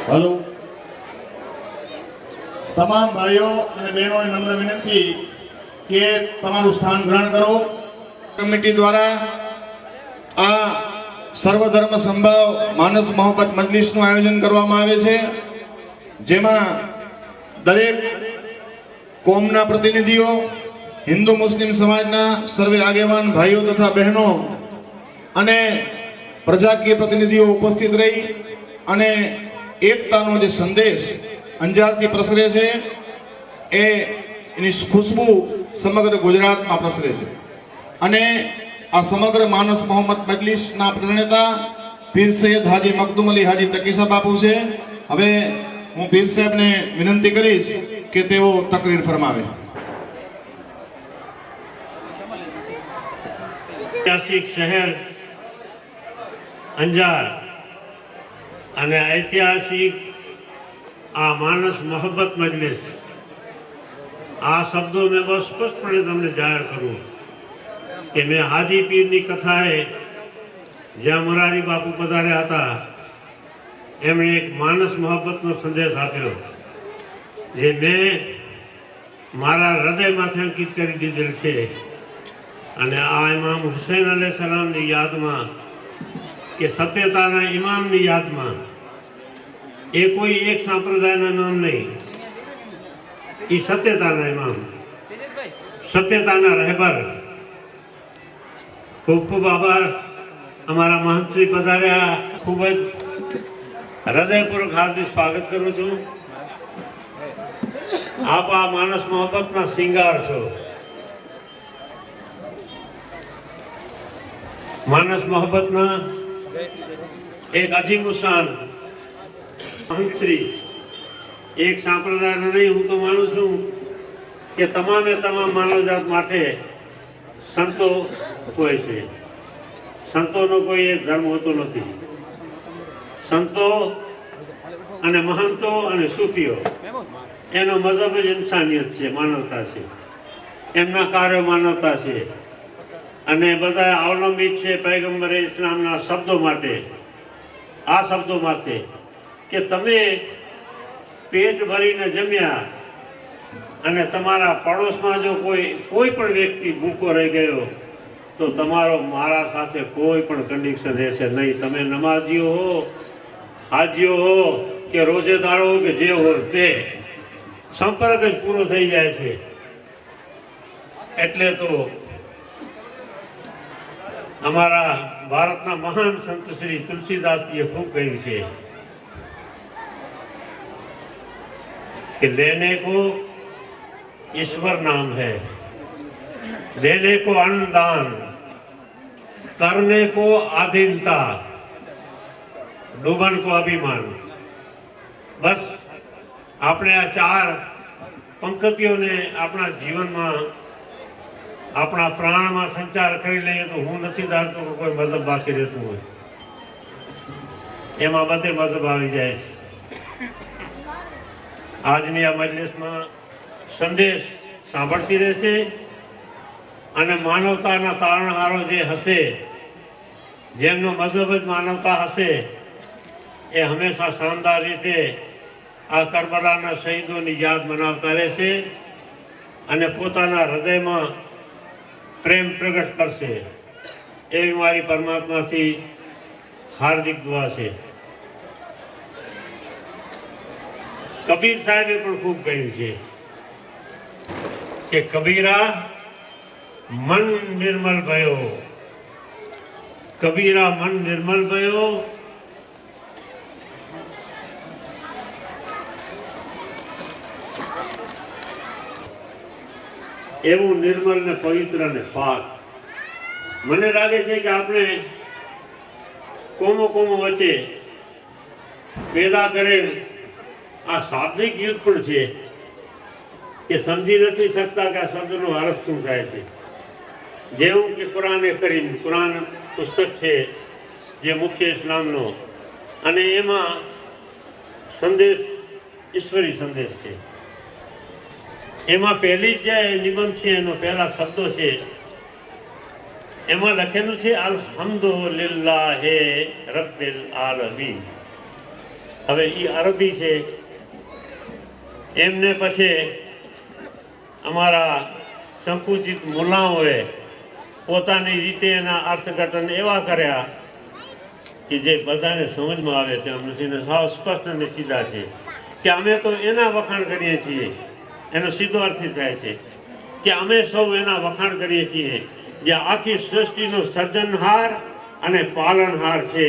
Hello तमाम भाइयों અને બહેનોને નમ્ર વિનંતી કે તમારું સ્થાન ગ્રહણ કરો। કમિટી દ્વારા આ સર્વધર્મ સંભાવ માનસ મોહબ્બત મજલિસનું આયોજન કરવામાં આવે છે, જેમાં દરેક કોમના પ્રતિનિધિઓ, હિન્દુ મુસ્લિમ સમાજના સર્વે આગેવાન ભાઈઓ તથા બહેનો અને પ્રજાકીય પ્રતિનિધિઓ ઉપસ્થિત રહી અને એકતાનો જે સંદેશ અંજારથી પ્રસરે છે એની ખુશ્બુ સમગ્ર ગુજરાતમાં પ્રસરે છે। અને આ સમગ્ર માનસ મોહમ્મદ મજલિસના પ્રણેતા પીર સૈયદ હાજી મખદુમ અલી હાજી તકીસા બાપુ છે। હવે હું પીર સાહેબને વિનંતી કરીશ કે તેઓ તકરીર ફરમાવે। ऐतिहासिक शहर अंजार અને ऐतिहासिक आ मानस मोहब्बत मजलिस आ शब्दों में बहुत स्पष्टपणे तमने जाहिर करूं कि मैं हाजी पीर कथाए ज्यां मोरारी बापू पधार्या हता एमणे एक मानस मोहब्बत नो संदेश आप्यो जे मैं मारा हृदय माथे अंकित करी दीधेल छे। અને આ ઇમામ હુસૈન અલૈહિસ્સલામની યાદમાં કે સત્યતાના ઇમામની યાદમાં એ કોઈ એક સંપ્રદાયના નામ નહીં, એ સત્યતાના ઇમામ, સત્યતાના રહેબર। ખૂબ ખૂબ આભાર। અમારા મહંતશ્રી પધાર્યા, ખૂબ જ હૃદયપૂર્વક હાર્દિક સ્વાગત કરું છું। આપ આ માનસ મોહબ્બતના સિંગાર છો। मानस मोहब्बत ना एक अजीम शान महंतश्री एक सांप्रदाय नहीं, हूँ तो मानु छू कि तमामे तमाम मानव जात माटे संतो होय छे। संतों कोई एक धर्म होतो नथी। संतो अने महंतो अने सूफीओ एनो मजहब ज इंसानियत छे, मानवता छे, एमना कार्य मानवता छे અને બધા અવલંબિત છે પૈગંબરે ઇસ્લામના શબ્દો માટે। આ શબ્દો માટે કે તમે પેટ ભરીને જમ્યા અને તમારા પડોશમાં જો કોઈ પણ વ્યક્તિ ભૂખો રહી ગયો તો તમારો મારા સાથે કોઈ પણ કન્ડિશન રહેશે નહીં। તમે નમાજીઓ હો, હાજીઓ હો કે રોજેદારો હો કે જે હો તે સંપર્ક જ પૂરો થઈ જાય છે। એટલે તો हमारा भारतना महान संत श्री तुलसीदास जी खूब कहू है कि लेने को ईश्वर नाम है, देने को अन्नदान, तरने को आधीनता, डूबन को अभिमान। बस अपने आ चार पंक्तियों ने अपना जीवन में अपना प्राण में संचार कर लीए तो हूँ नहीं जानतो कि कोई मजहब बाकी रहतु हो, एम बधे मजहब आई जाए। आजनी आ मजलिस में संदेश सांभळती रहेशे अने मानवताना तारणहारो जे हशे, जेमनो मजहब ज मानवता हशे, ए हमेशा शानदार रीते आ करबलाना शहीदोनी याद मनावता रहेशे अने पोताना हृदय में प्रेम प्रगट करशे। एवी मारी परमात्मा थी हार्दिक दुआ है। कबीर साहेबे पण खूब कह्युं छे कि कबीरा मन निर्मल भयो, कबीरा मन निर्मल भयो, एवं निर्मल ने पवित्र ने पाक। मने लागे छे कि आपने कोमो कोमो वच्चे पैदा करे आ शाब्दिक युद्ध पण छे कि समझी नहीं सकता कि आ शब्दनो अर्थ शुं थाय छे। जेवुं कि कुराने करीम, कुरान पुस्तक छे जे मुख्य इस्लामनो अने एमां संदेश ईश्वरी संदेश छे। एमां पहली जे निबंध छे एनो पहला शब्दो छे एमां लखेलुं छे अल्हम्दुलिल्लाहि रब्बिल आलमीन। હવે એ અરબી છે, એમને પછી અમારા સંકુચિત મુલાઓએ પોતાની રીતે એના અર્થઘટન એવા કર્યા કે જે બધાને સમજમાં આવે તેમ નથી ને સાવ સ્પષ્ટ અને સીધા છે કે અમે તો એના વખાણ કરીએ છીએ. એનો સીધો અર્થ થાય છે કે અમે સૌ એના વખાણ કરીએ છીએ જે આખી સૃષ્ટિનો સર્જનહાર અને પાલનહાર છે.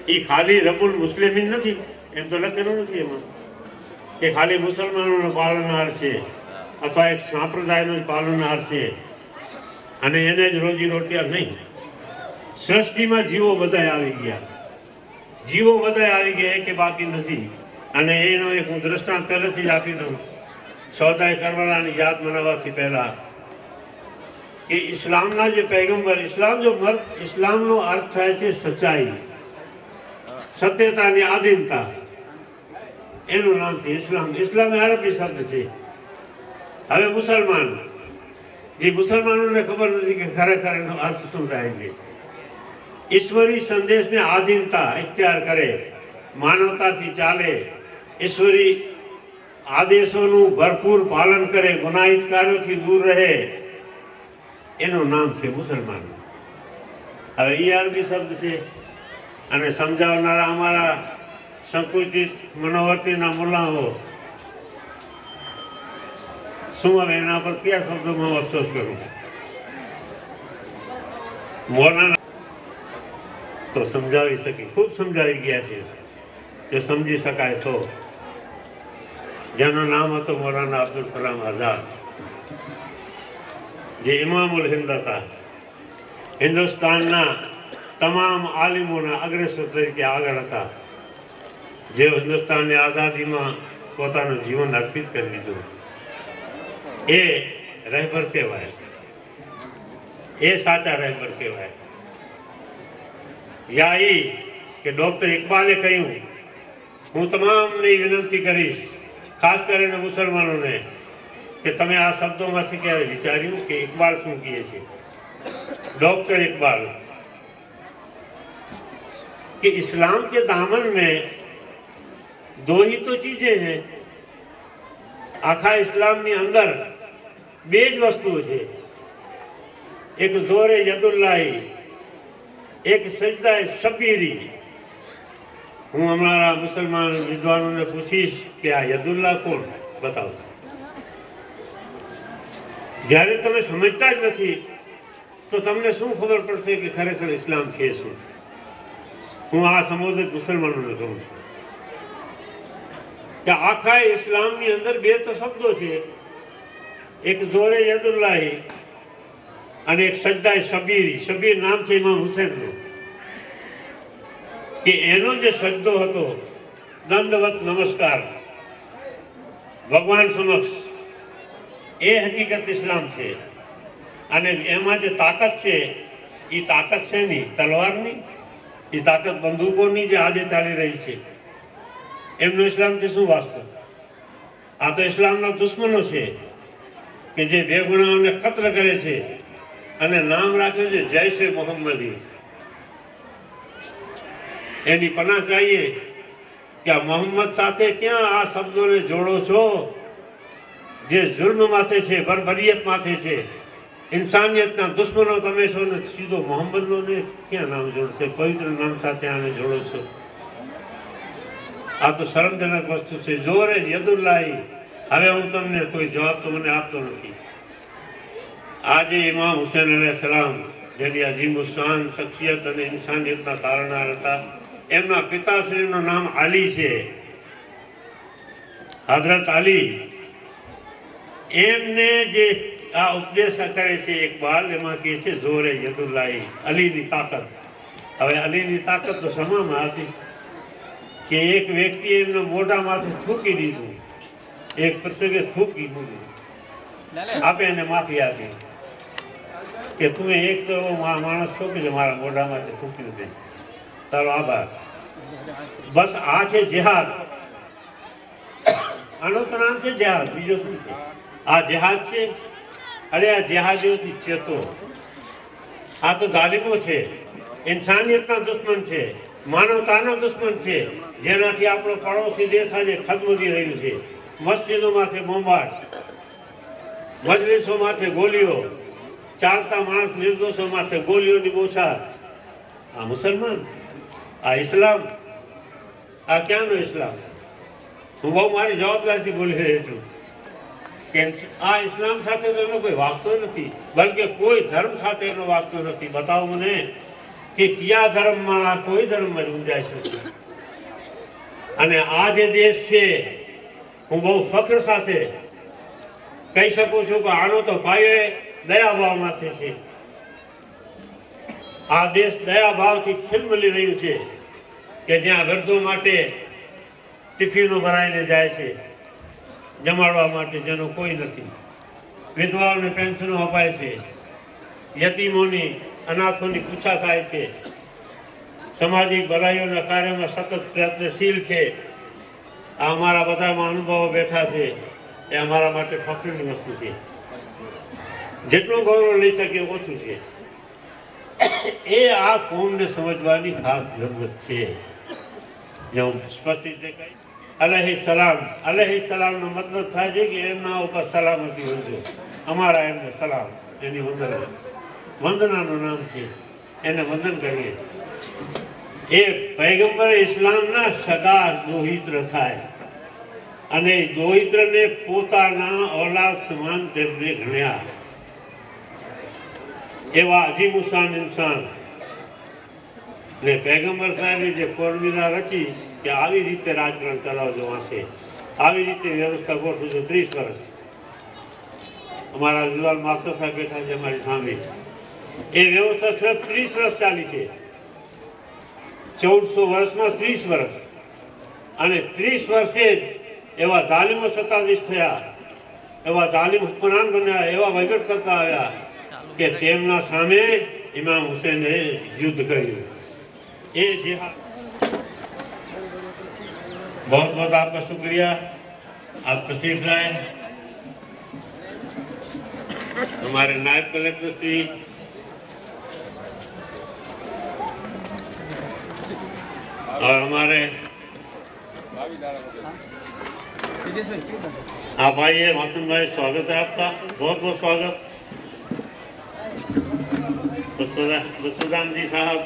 એ ખાલી રબુલ મુસ્લિમીન નથી, એમ તો લખેલું નથી એમાં કે ખાલી મુસલમાનોનો પાલનહાર છે અથવા એક સંપ્રદાયનો જ પાલનહાર છે અને એને જ રોજી રોટિયા નહીં. સૃષ્ટિમાં જીવો બધાય આવી ગયા, જીવો બધાય આવી ગયા, કે બાકી નથી. અને એનો એક હું દ્રષ્ટાંત પહેલેથી જ આપી દઉં. સૌદાય કરબલાની યાદ મનાવવાથી પહેલા કે ઇસ્લામના જે પૈગંબર, ઇસ્લામનો અર્થ થાય છે સચ્ચાઈ, સત્યતાની આધીનતા. એનું નામ છે ઇસ્લામ. ઇસ્લામ એ અરબી શબ્દ છે. હવે મુસલમાન, જે મુસલમાનોને ખબર નથી કે ખરેખર એનો અર્થ શું થાય છે. ઈશ્વરી સંદેશને આધીનતા ઇખ્તિયાર કરે, માનવતાથી ચાલે, ઈશ્વરી આદેશોનું ભરપૂર પાલન કરે, ગુનાહિત કાર્યોથી દૂર રહે, એનું નામ છે મુસલમાન. હવે એ અરબી શબ્દ છે અને સમજાવનારા અમારા સંકુચિત મનોવર્તીના મુલાઓ શું હવે એના પર કયા શબ્દોમાં અફસોસ કરું. મૌલાના તો સમજાવી શકી, ખૂબ સમજાવી ગયા છે, જો સમજી શકાય તો. જેનું નામ હતું મૌલાના અબ્દુલ કલામ આઝાદ, જે ઇમામુલ હિન્દ હતા, હિન્દુસ્તાનના તમામ આલિમોના અગ્રેસર તરીકે આગળ હતા, જે હિન્દુસ્તાનની આઝાદીમાં પોતાનું જીવન અર્પિત કરી દીધું. એ રહેબર કહેવાય, એ સાચા રહેબર કહેવાય. યા ઈ કે ડોક્ટર ઇકબાલે કહ્યું, હું તમામને વિનંતી કરીશ, ખાસ કરીને મુસલમાનોને, કે તમે આ શબ્દોમાંથી ક્યારે વિચાર્યું કે ઇકબાલ શું કહે છે. डॉक्टर इकबाल कि इस्लाम के दामन में दो ही तो चीजें हैं. आखा इस्लाम ની અંદર બે જ વસ્તુઓ છે, એક જોરે યદુલ્લાહી, એક સજદાએ શબીરી. હું અમારા મુસલમાન વિદ્વાનોને પૂછીશ કે આ યદુલ્લાહ કોણ, બતાવો. જ્યારે તમે સમજતા જ નથી તો તમને શું ખબર પડશે કે ખરેખર ઇસ્લામ છે શું. હું આ સંબોધિત મુસલમાનોને કહું છું કે આખા ઇસ્લામની અંદર બે તો શબ્દો છે, એક જોરે યદુલ્લાહી અને એક સજદાએ શબીરી. શબીર નામ છે ઇમામ હુસૈનનું, કે એનો જે સજદો હતો, દંડવત નમસ્કાર ભગવાન સમક્ષ, એ હકીકત ઇસ્લામ છે. અને એમાં જે તાકાત છે, એ તાકાત છે નહીં તલવારની, એ તાકાત બંદૂકોની જે આજે ચાલી રહી છે. એમનો ઇસ્લામથી શું વાસ્તો? આ તો ઇસ્લામના દુશ્મનો છે કે જે બેગુનાઓને કત્લ કરે છે અને નામ રાખ્યું છે જૈશે મોહમ્મદી. એની પનાહ ચાહીએ કે આ મોહમ્મદ સાથે ક્યાં આ શબ્દોને જોડો છો, જે જુલ્મ માથે છે, બરબરિયત માથે છે, ઇન્સાનિયતના દુશ્મનો તમે છો ને સીધો મોહમ્મદનો ને ક્યાં નામ જોડશે, પવિત્ર નામ સાથે આને જોડો છો. આ તો શરમજનક વસ્તુ છે. જોરે યદુલ્લાહી. હવે હું તમને કોઈ જવાબ તો મને આપતો નથી. આજે ઇમામ હુસૈન અલૈહિસ સલામ, જેની અજીમુશાન શખ્સિયત અને ઇન્સાનિયતના તારણહાર હતા, એમના પિતાશ્રીનું નામ અલી છે, હઝરત અલી. એમને જે આ ઉપદેશ કરે છે ઇકબાલ, એમાં કહે છે જોરે યદુલ્લાહી, અલીની તાકાત. હવે અલીની તાકાત તો સમામાં હતી કે એક વ્યક્તિ એમના મોઢામાંથી થૂકી દીધું, એક પ્રસંગે થૂકી દીધું, આપે એને માફી આપી કે તું એક તો માણસ છો કે મારા મોઢામાંથી થૂક્યું છે, તારો આભાર. બસ આ છે જેહાદ. આનું તો નામ છે જેહાદ, બીજો શું છે? આ જેહાદ છે. અરે આ જેહાદીઓથી ચેતો. આ તો ગાલિબો છે, ઇન્સાનિયતના દુશ્મન છે, માનવતાનો દુશ્મન છે, જેનાથી આપણો પડોશી દેશ આજે ખદમગી રહ્યું છે. મસ્જિદો માથે બોમ્બાટ, મજલિસો માથે ગોળીઓ, ચાલતા માણસ નિર્દોષો માથે ગોળીઓની બોછાર. આ મુસલમાન, આ ઇસ્લામ, આ ક્યાંનો ઇસ્લામ? હું બહુ મારી જવાબદારીથી બોલી રહ્યો છું કે આ ઇસ્લામ સાથે તો એનો કોઈ વાગતો નથી, બલકે કોઈ ધર્મ સાથે એનો વાગતો નથી. બતાવો મને કે કયા ધર્મમાં, કોઈ ધર્મમાં ગુંજાઈશ નથી. અને આ જે દેશ છે, હું બહુ ફખ્ર સાથે કહી શકું છું કે આનો તો પાયો દયાભાવ માથે છે. આ દેશ દયાભાવથી ખિલમિલી રહ્યું છે કે જ્યાં વૃદ્ધો માટે ટિફિનો ભરાઈને જાય છે, જમાડવા માટે જેનો કોઈ નથી, વિધવાઓને પેન્શનો અપાય છે, યતીમોની, અનાથોની પૂછા થાય છે, સામાજિક ભલાઈઓના કાર્યમાં સતત પ્રયત્નશીલ છે. આ અમારા બધા મહાનુભાવો બેઠા છે, એ અમારા માટે ફખરની વસ્તુ છે. જેટલું ગૌરવ લઈ શકીએ ઓછું છે. એ આ કોમને સમજવાની ખાસ જરૂરત છે. જે હું સ્પષ્ટ રીતે કહી, અલહી સલામનો મતલબ થાય છે કે એમના ઉપર સલામતી હોય. અમારા એમને સલામ, એની વંદનાનું નામ છે, એને વંદન કરીએ. એ પૈગંબર ઇસ્લામના સગા દોહિત્ર થાય અને દોહિત્રને પોતાના ઓલાદ સમાન તેમને ગણ્યા. એવા અજીમુશાન ઇન્સાન ને પૈગંબર સાહેબે જે ફોર્મ્યુલા રચી કે આવી રીતે રાજકારણ ચલાવજો, વાંચે આવી રીતે વ્યવસ્થા ગોઠવજો. 30 વર્ષ અમારા જુવાલ માસ્ટર સાહેબ બેઠા છે અમારી સામે. એ વ્યવસ્થા સિર્ફ 30 વર્ષ ચાલી છે. 1400 વર્ષમાં 30 વર્ષ, અને 30 વર્ષે જ એવા તાલીમો સત્તાધીશ થયા, એવા તાલીમ હુકમરાન બન્યા, એવા વહીવટ કરતા આવ્યા કે તેમના સામે ઇમામ હુસૈને યુદ્ધ કર્યું. એ जिहाद. बहुत बहुत आपका शुक्रिया, आप तशरीफ लाए. हमारे नायब कलेक्टर श्री और हमारे आप आइए मासूम भाई, स्वागत है आपका, बहुत बहुत स्वागत. पुष्पदान जी साहब,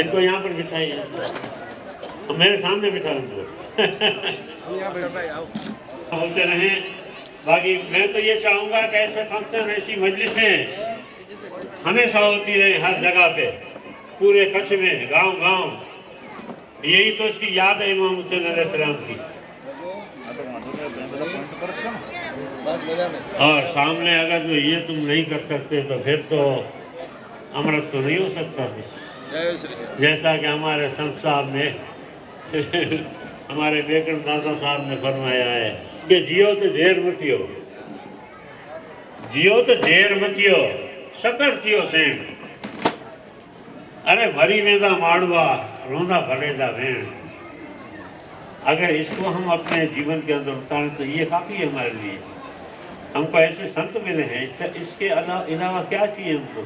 इनको यहाँ पर बिठाइए, मेरे सामने बिठा उनको. होते रहे. बाकी मैं तो ये चाहूँगा कि ऐसे फंक्शन, ऐसी मजलिसें हमेशा होती रहे हर जगह पे, पूरे कच्छ में, गांव-गांव. यही तो इसकी याद है इमाम हुसैन अलैहिस्सलाम की. और सामने अगर जो ये तुम नहीं कर सकते तो फिर तो अमृत तो नहीं हो सकता. जैसा कि हमारे संत साहब ने हमारे बेकन दादा साहब ने फरमाया है कि जियो तो झेर मतियो, जियो तो झेर मतियो, शकर थियो सेण. अरे भरी वेदा माड़वा, रोंदा भरेदा वेण. अगर इसको हम अपने जीवन के अंदर उतारें तो ये काफ़ी है हमारे लिए. हमको ऐसे संत मिले हैं, इसके अलावा क्या चाहिए हमको?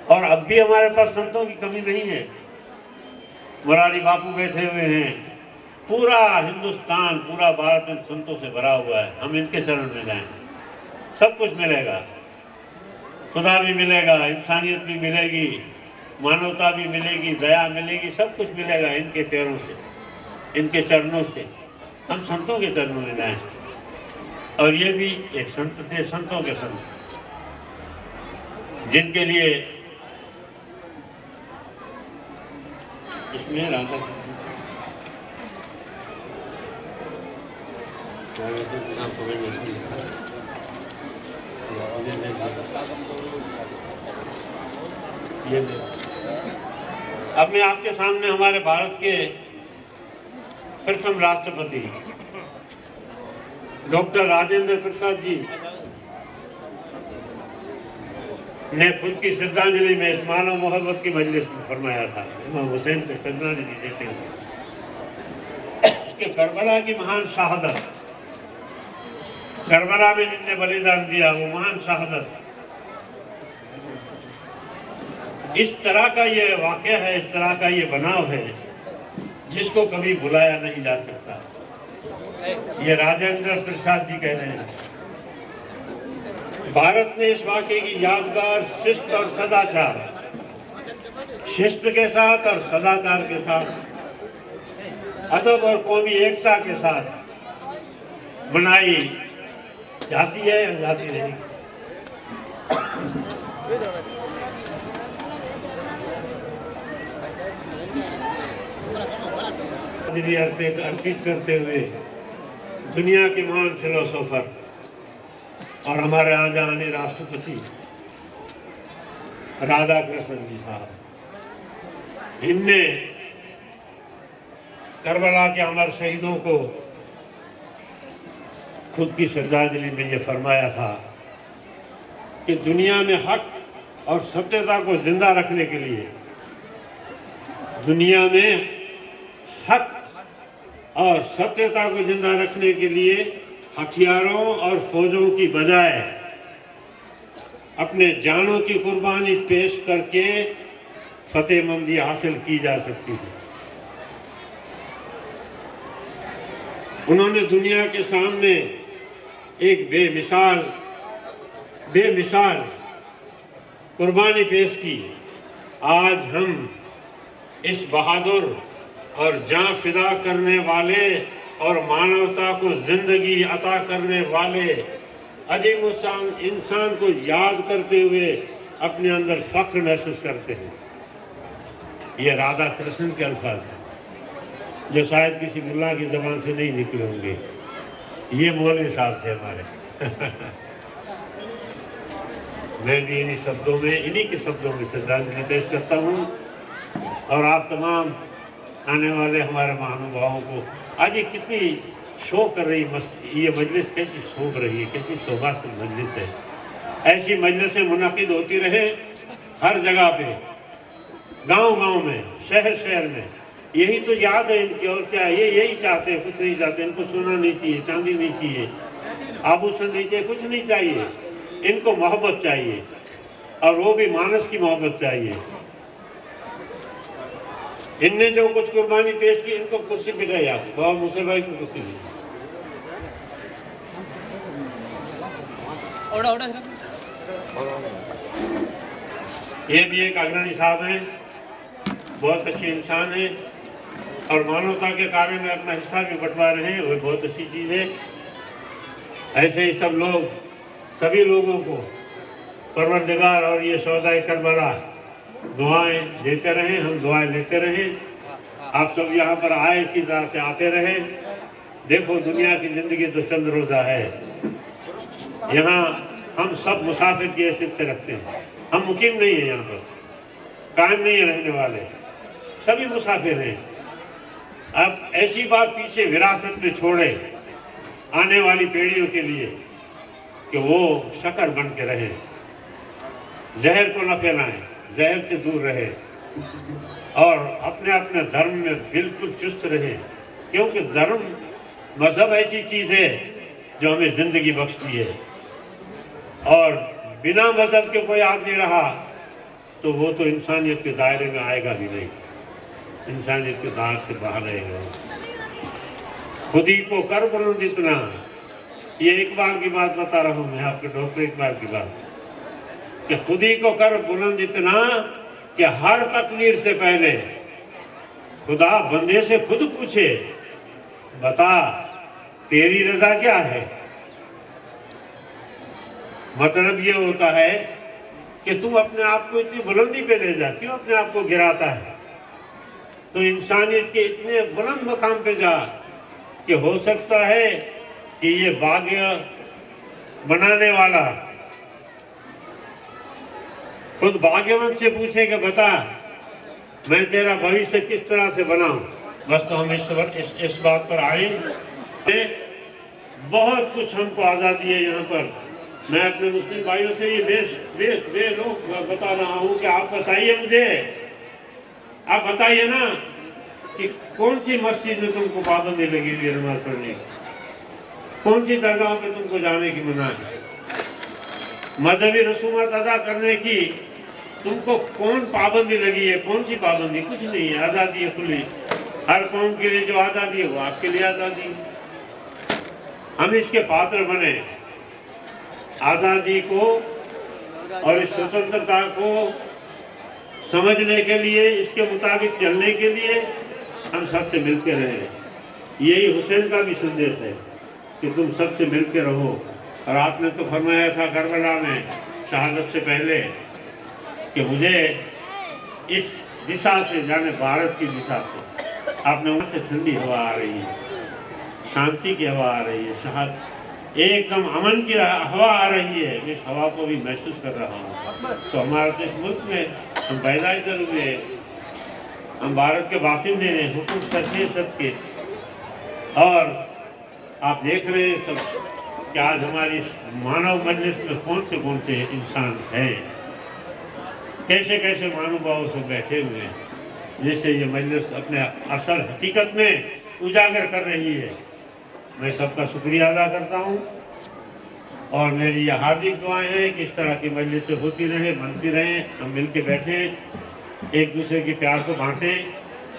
और अब भी हमारे पास संतों की कमी नहीं है. मुरारी बापू बैठे हुए हैं. पूरा हिंदुस्तान, पूरा भारत इन संतों से भरा हुआ है. हम इनके शरण में जाएं, सब कुछ मिलेगा. खुदा भी मिलेगा, इंसानियत भी मिलेगी, मानवता भी मिलेगी, दया मिलेगी, सब कुछ मिलेगा इनके पैरों से, इनके चरणों से. हम संतों के चरणों में जाएं. और ये भी एक संत थे, संतों के संत, जिनके लिए इसमें राधा अब मैं आपके सामने हमारे भारत के प्रथम राष्ट्रपति डॉक्टर राजेंद्र प्रसाद जी ने खुद की श्रद्धांजलि में इस मानव मोहब्बत की मजलिस में फरमाया था. इमाम हुसैन को श्रद्धांजलि देते हुए कि करबला की महान शहादत, करबला में जिनने बलिदान दिया वो महान शहादत इस तरह का ये वाक़या है, इस तरह का ये बनाव है जिसको कभी भुलाया नहीं जा सकता। ये राजेंद्र प्रसाद जी कह रहे हैं, भारत ने इस वाक़े की यादगार शिस्त और सदाचार, शिस्त के साथ और सदाचार के साथ, अदब और कौमी एकता के साथ बनाई जाती है और जाती रहेगी। अर्पित करते हुए दुनिया के महान फिलोसोफर और हमारे यहाँ जाने राष्ट्रपति राधा कृष्ण जी साहब, इनने करबला के अमर शहीदों को खुद की श्रद्धांजलि में ये फरमाया था कि दुनिया में हक और सत्यता को जिंदा रखने के लिए, दुनिया में हक और सत्यता को जिंदा रखने के लिए हथियारों और फौजों की बजाय अपने जानों की कुर्बानी पेश करके फतेहमंदी हासिल की जा सकती है। उन्होंने दुनिया के सामने एक बेमिसाल कुर्बानी पेश की। आज हम इस बहादुर और जान फिदा करने वाले और मानवता को जिंदगी अता करने वाले अजीम इंसान को याद करते हुए अपने अंदर फख्र महसूस करते हैं। ये राधा कृष्ण के अल्फाज हैं जो शायद किसी मुल्ला की जबान से नहीं निकले होंगे। ये मौलवी साहब थे हमारे। मैं भी इन्हीं के शब्दों में श्रद्धांजलि पेश करता हूँ और आप तमाम आने वाले हमारे महानुभावों को। आज ये कितनी शो कर रही ये मजलिस कैसी शोभ रही है, कैसी शोभाशील मजलिस है। ऐसी मजलिसें मुनाकिद होती रहे हर जगह पे, गांव-गांव में, शहर में। यही तो याद है इनकी, और क्या ये यही चाहते हैं, कुछ नहीं चाहते। इनको सोना नहीं चाहिए, चांदी नहीं चाहिए, आभूषण नहीं चाहिए, कुछ नहीं चाहिए। इनको मोहब्बत चाहिए और वो भी मानस की मोहब्बत चाहिए। इनने जो कुछ कुर्बानी पेश की, इनको कुर्सी बिठाई आप बाबा मूसा भाई को कुर्सी दी। ये भी एक अग्रणी साहब हैं, बहुत अच्छे इंसान हैं और मानवता के कार्य में अपना हिस्सा भी बंटवा रहे हैं। वो बहुत अच्छी चीज़ है। ऐसे ही सब लोग, सभी लोगों को परवरदिगार और ये सौदाए करबला दुआएं देते रहे, हम दुआएं लेते रहे। आप सब यहाँ पर आए, इसी तरह से आते रहे। देखो दुनिया की जिंदगी तो चंद रोजा है। यहाँ हम सब मुसाफिर की हैसियत से रखते हैं। हम मुकीम नहीं है, यहाँ पर कायम नहीं है रहने वाले, सभी मुसाफिर हैं। अब ऐसी बात पीछे विरासत में छोड़े आने वाली पीढ़ियों के लिए कि वो शक्कर बन के रहे, जहर को न फैलाएं, जहर से दूर रहे और अपने अपने धर्म में बिल्कुल चुस्त रहे। क्योंकि धर्म, मजहब ऐसी चीज है जो हमें जिंदगी बख्शती है और बिना मजहब के कोई आदमी रहा तो वो तो इंसानियत के दायरे में आएगा भी नहीं, इंसानियत के दायरे से बाहर रहेगा। खुदी को कर बुलंद इतना, ये इकबाल की बात बता रहा हूं मैं आपके, डॉक्टर इकबाल की बात, कि खुदी को कर बुलंद इतना कि हर तकदीर से पहले खुदा बंदे से खुद पूछे, बता तेरी रजा क्या है। मतलब ये होता है कि तू अपने आप को इतनी बुलंदी पे ले जा, क्यों अपने आप को गिराता है। तो इंसानियत के इतने बुलंद मकाम पे जा कि हो सकता है कि ये भाग्य बनाने वाला खुद भाग्यवंत से पूछे कि बता मैं तेरा भविष्य किस तरह से बनाऊं। बस तो हम इस बात पर आए। बहुत कुछ हमको आज़ादी है यहाँ पर। मैं अपने मुस्लिम भाइयों से ये बेरोक बता रहा हूँ कि आप बताइए मुझे, आप बताइए ना कि कौन सी मस्जिद में तुमको पाबंदी लगी हुई है नमाज पढ़ने की, कौन सी दरगाह पे तुमको जाने की मना है। मजहबी रसूमात अदा करने की तुमको कौन पाबंदी लगी है? कौन सी पाबंदी? कुछ नहीं है, आजादी है खुली। हर कौम के लिए जो आजादी है वो आपके लिए आजादी है। हम इसके पात्र बने। आजादी को और इस स्वतंत्रता को समझने के लिए, इसके मुताबिक चलने के लिए हम सबसे मिलकर रहें। यही हुसैन का भी संदेश है कि तुम सबसे मिलकर रहो। और आपने तो फरमाया था करबला में शहादत से पहले कि मुझे इस दिशा से, जाने भारत की दिशा से, आपने वहाँ से ठंडी हवा आ रही है, शांति की हवा आ रही है, शहादत एकदम अमन की हवा आ रही है। मैं इस हवा को भी महसूस कर रहा हूँ। तो हमारे तो इस मुल्क में हम पैदा इधर हुए, हम भारत के बासिंदे हैं, हुकूम सच्चे सबके। और आप देख रहे हैं सब कि आज हमारी मानव मजलिस में कौन से इंसान हैं, कैसे कैसे महानुभाव सब बैठे हुए हैं, जैसे ये मजलिस अपने असल हकीकत में उजागर कर रही है। मैं सबका शुक्रिया अदा करता हूँ और मेरी ये हार्दिक दुआएं हैं कि इस तरह की मजलिसें होती रहे, बनती रहें, हम मिल के बैठें, एक दूसरे के प्यार को बांटें।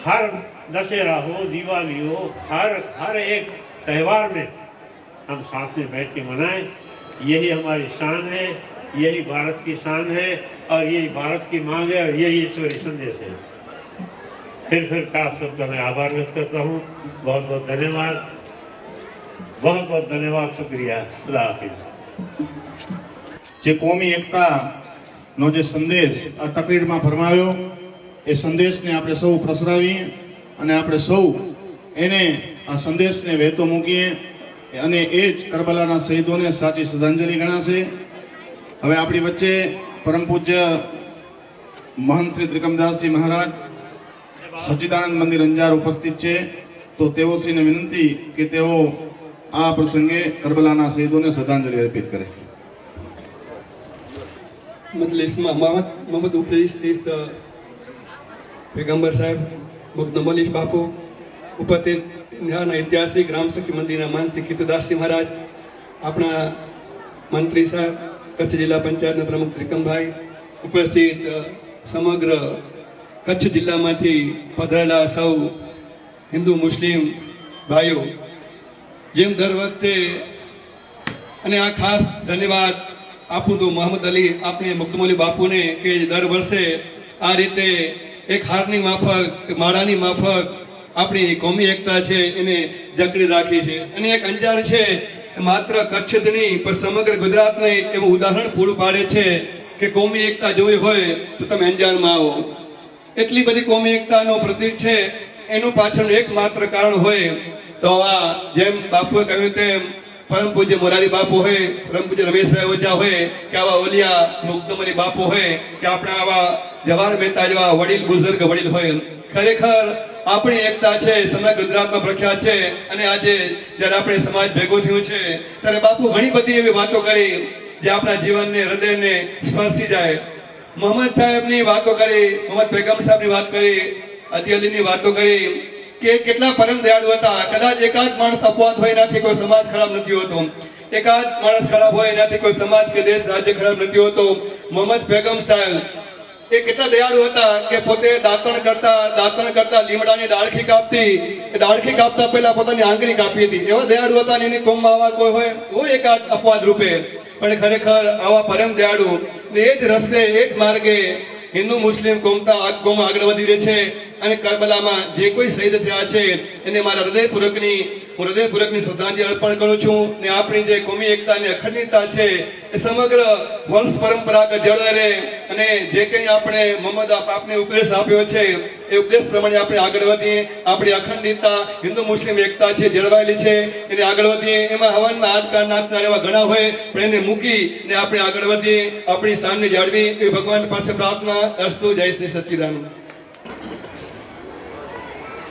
हर दशहरा हो, दिवाली हो, हर एक त्यौहार में हम साथ में बैठ के मनाएं। यही हमारी शान है, यही भारत की शान है और यही भारत की मांग है और यही ईश्वरी संदेश है। फिर आप सबका मैं आभार व्यक्त करता हूँ। बहुत बहुत धन्यवाद, बहुत बहुत धन्यवाद, शुक्रिया। खुदा हाफिज। જે કોમી એકતાનો જે સંદેશ આ તકરીરમાં ફરમાવ્યો, એ સંદેશને આપણે સૌ પ્રસરાવીએ અને આપણે સૌ એને આ સંદેશને વહેતો મૂકીએ અને એ જ કરબલાના શહીદોને સાચી શ્રદ્ધાંજલિ ગણાશે. હવે આપણી વચ્ચે પરમ પૂજ્ય મહંત શ્રી ત્રિકમદાસજી મહારાજ સચ્ચિદાનંદ મંદિર અંજાર ઉપસ્થિત છે. તો તેઓશ્રીને વિનંતી કે તેઓ આ પ્રસંગે કરબલાના શહીદોને શ્રદ્ધાંજલિ અર્પિત કરે. મજલિસમાં મોહમ્મદ ઉપદેશિત પેગમ્બર સાહેબ, મુક્ત મલીશ બાપુ, ઉપસ્થિત ઐતિહાસિક રામશક્તિ મંદિરના મહંત કીર્તિદાસજી મહારાજ, આપણા મંત્રી સાહેબ, કચ્છ જિલ્લા પંચાયતના પ્રમુખ ત્રિકમભાઈ, ઉપસ્થિત સમગ્ર કચ્છ જિલ્લામાંથી પધારેલા સૌ હિન્દુ મુસ્લિમ ભાઈઓ, જેમ દર વખતે, અને આ ખાસ ધન્યવાદ આપું તો મોહમ્મદ અલી આપણે મુક્તમોલી બાપુને કે દર વર્ષે આ રીતે એક હારની માફક, માળાની માફક આપણી કોમી એકતા છે એને જકડી રાખી છે. અને એક અંજાર છે માત્ર કચ્છ જ નહીં પણ સમગ્ર ગુજરાતને એવું ઉદાહરણ પૂરું પાડે છે કે કોમી એકતા જોઈ હોય તો તમે અંજારમાં આવો. એટલી બધી કોમી એકતાનો પ્રતીક છે. એનું પાછળનું એકમાત્ર કારણ હોય તો આ જેમ બાપુએ કહ્યું તેમ પરમ પૂજ્ય મોરારી બાપુ હોય, પરમ પૂજ્ય રમેશભાઈ ઓઝા હોય, કે આવા ઓલિયા મુક્તમલી બાપુ હોય, કે આપણા આવા જવાહર મહેતા જેવા વડીલ બુઝુર્ગ વડીલ હોય. ખરેખર આપણી એકતા છે સમગ્ર ગુજરાતમાં પ્રખ્યાત છે. અને આજે જ્યારે આપણે સમાજ ભેગો થયું છે ત્યારે બાપુ ઘણી બધી એવી વાતો કરી જે આપણા જીવનને, હૃદયને સ્પર્શી જાય. મોહમ્મદ સાહેબની વાતો કરી, મોહમ્મદ બેગમ સાહેબની વાત કરી, અતી અલીની વાતો કરી કે કેટલા પરમ દયાળુ હતા. કદાચ એકાદ માણસ અપવાદ હોય એનાથી કોઈ સમાજ ખરાબ નથી હોતો, એકાદ માણસ ખરાબ હોય એનાથી કોઈ સમાજ કે દેશ રાજ્ય ખરાબ નથી હોતો. મોહમ્મદ બેગમ સાહેબ એ કેટલા દયાળુ હતા કે પોતે દાંતણ કરતા લીમડાની ડાળખી કાપતી, એ ડાળખી કાપતા પહેલા પોતાની આંગળી કાપી હતી. એવા દયાળુ હતા. એની કોમમાં આવા કોઈ હોય એકાદ અપવાદ રૂપે, પણ ખરેખર આવા પરમ દયાળુ ને એ જ રસ્તે, એ જ માર્ગે હિન્દુ મુસ્લિમ કોમ આગળ વધી રહી છે. અને કરબલામાં જે કોઈ શહીદ થયા છે એને મારા હૃદયપૂર્વકની શ્રદ્ધાંજલિ અર્પણ કરું છું. ને આપણી જે કોમી એકતા અને અખંડિતતા છે એ સમગ્ર વંશ પરંપરાગત જળવાઈ રહે. અને જે કંઈ આપણે મોહમ્મદ આપને ઉપદેશ આપ્યો છે એ ઉપદેશ પ્રમાણે આપણે આગળ વધીએ. આપણી અખંડિતતા, હિન્દુ મુસ્લિમ એકતા છે જળવાયેલી છે, એને આગળ વધીએ. એમાં હવનમાં આજકાલ નાચનાર એવા ઘણા હોય પણ એને મૂકી ને આપણે આગળ વધીએ, આપણી શાનને જાળવી એ ભગવાન પાસે પ્રાર્થના. અસ્તુ. જય શ્રી સચ્ચિદાનંદ.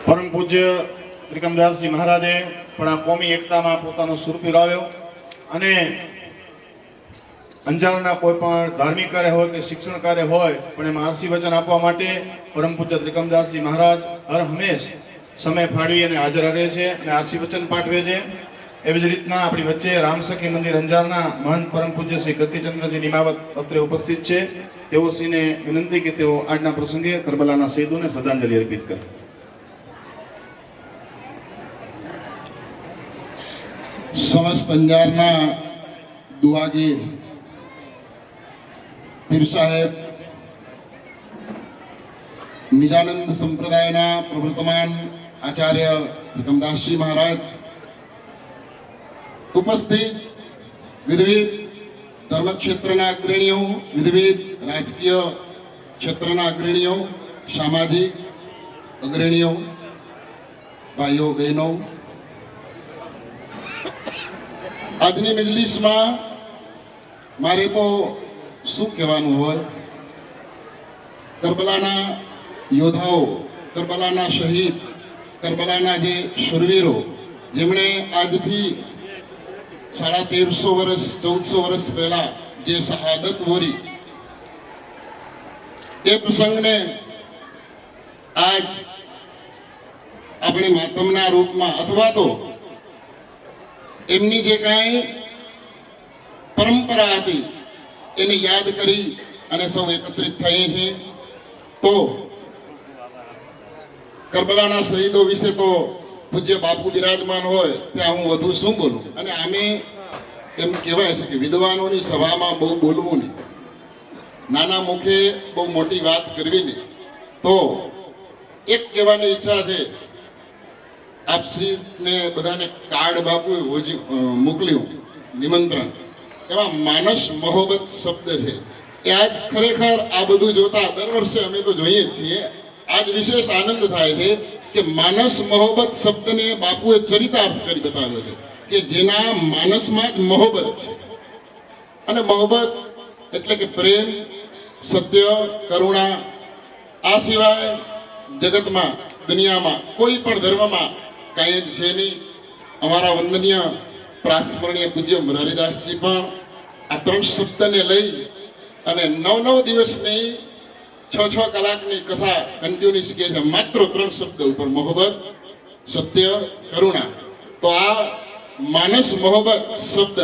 પરમ પૂજ્ય ત્રિકમદાસજી મહારાજે પણ આ કોમી એકતામાં પોતાનો સુર પીરાવ્યો અને અંજારના કોઈ પણ ધાર્મિક કાર્ય હોય કે શિક્ષણ કાર્ય હોય પણ એમાં આરસી વચન આપવા માટે પરમ પૂજ્ય ત્રિકમદાસજી મહારાજ હર હંમેશ સમય ફાળવી અને હાજર રહે છે અને આરસી વચન પાઠવે છે. એવી જ રીતના આપણી વચ્ચે રામસખી મંદિર અંજારના મહંત પરમ પૂજ્ય શ્રી ગતિચંદ્રજી નિમાવત અત્રે ઉપસ્થિત છે. તેઓ શ્રીને વિનંતી કે તેઓ આજના પ્રસંગે કરબલાના શહીદોને શ્રદ્ધાંજલિ અર્પિત કરે. સમસ્ત અંજારના દુઆગીર પીર સાહેબ નિજાનંદ સંપ્રદાયના પ્રવર્તમાન આચાર્ય ત્રિકમદાસજી મહારાજ, ઉપસ્થિત વિવિધ ધર્મક્ષેત્રના અગ્રણીઓ, વિવિધ રાજકીય ક્ષેત્રના અગ્રણીઓ, સામાજિક અગ્રણીઓ, ભાઈઓ બહેનો, આજની મજલિસમાં મારે તો શું કહેવાનું હોય. કરબલાના યોદ્ધાઓ, કરબલાના શહીદ, કરબલાના જે શૂરવીરો જેમણે આજથી 1350 વર્ષ 1400 વર્ષ પહેલા જે શહાદત વોરી, તે પ્રસંગને આજ આપણે માતમના રૂપમાં અથવા તો એમની જે કાંઈ પરંપરા હતી એને યાદ કરી અને સૌ એકત્રિત થઈએ છીએ. તો કરબલાના શહીદો વિશે તો પૂજ્ય બાપુ બિરાજમાન હોય ત્યાં હું વધુ શું બોલું. અને આમે એમ કહેવાય છે કે વિદ્વાનોની સભામાં બહુ બોલવું નહીં, નાના મુખે બહુ મોટી વાત કરવી નહીં. તો એક કહેવાની ઈચ્છા છે, આપશ્રીને બધાને કાર્ડ બાપુએ મોકલ્યું નિમંત્રણ, એમાં માનસ મહોબત શબ્દ છે. એ આજ ખરેખર આ બધું જોતા દર વર્ષે અમે તો જોઈએ જ છીએ, આજ વિશેષ આનંદ થાય છે કે માનસ મહોબત શબ્દને બાપુએ ચરિતાર્થ કરી બતાવ્યો છે કે જેના માનસમાં જ મહોબત છે. અને મહોબત એટલે કે પ્રેમ, સત્ય, કરુણા. આ સિવાય જગતમાં, દુનિયામાં કોઈ પણ ધર્મમાં કાંઈ જ છે નહીં. અમારા વંદનીય પ્રાસ્મરણીય પૂજ્ય મુરારીદાસજી પણ આ 3 શબ્દને લઈ અને 9 દિવસની 6 કલાકની કથા કન્ટિન્યુઅસ કહે છે માત્ર 3 શબ્દ ઉપર, મોહબ્બત, સત્ય, કરુણા. તો આ માનસ મોહબ્બત શબ્દ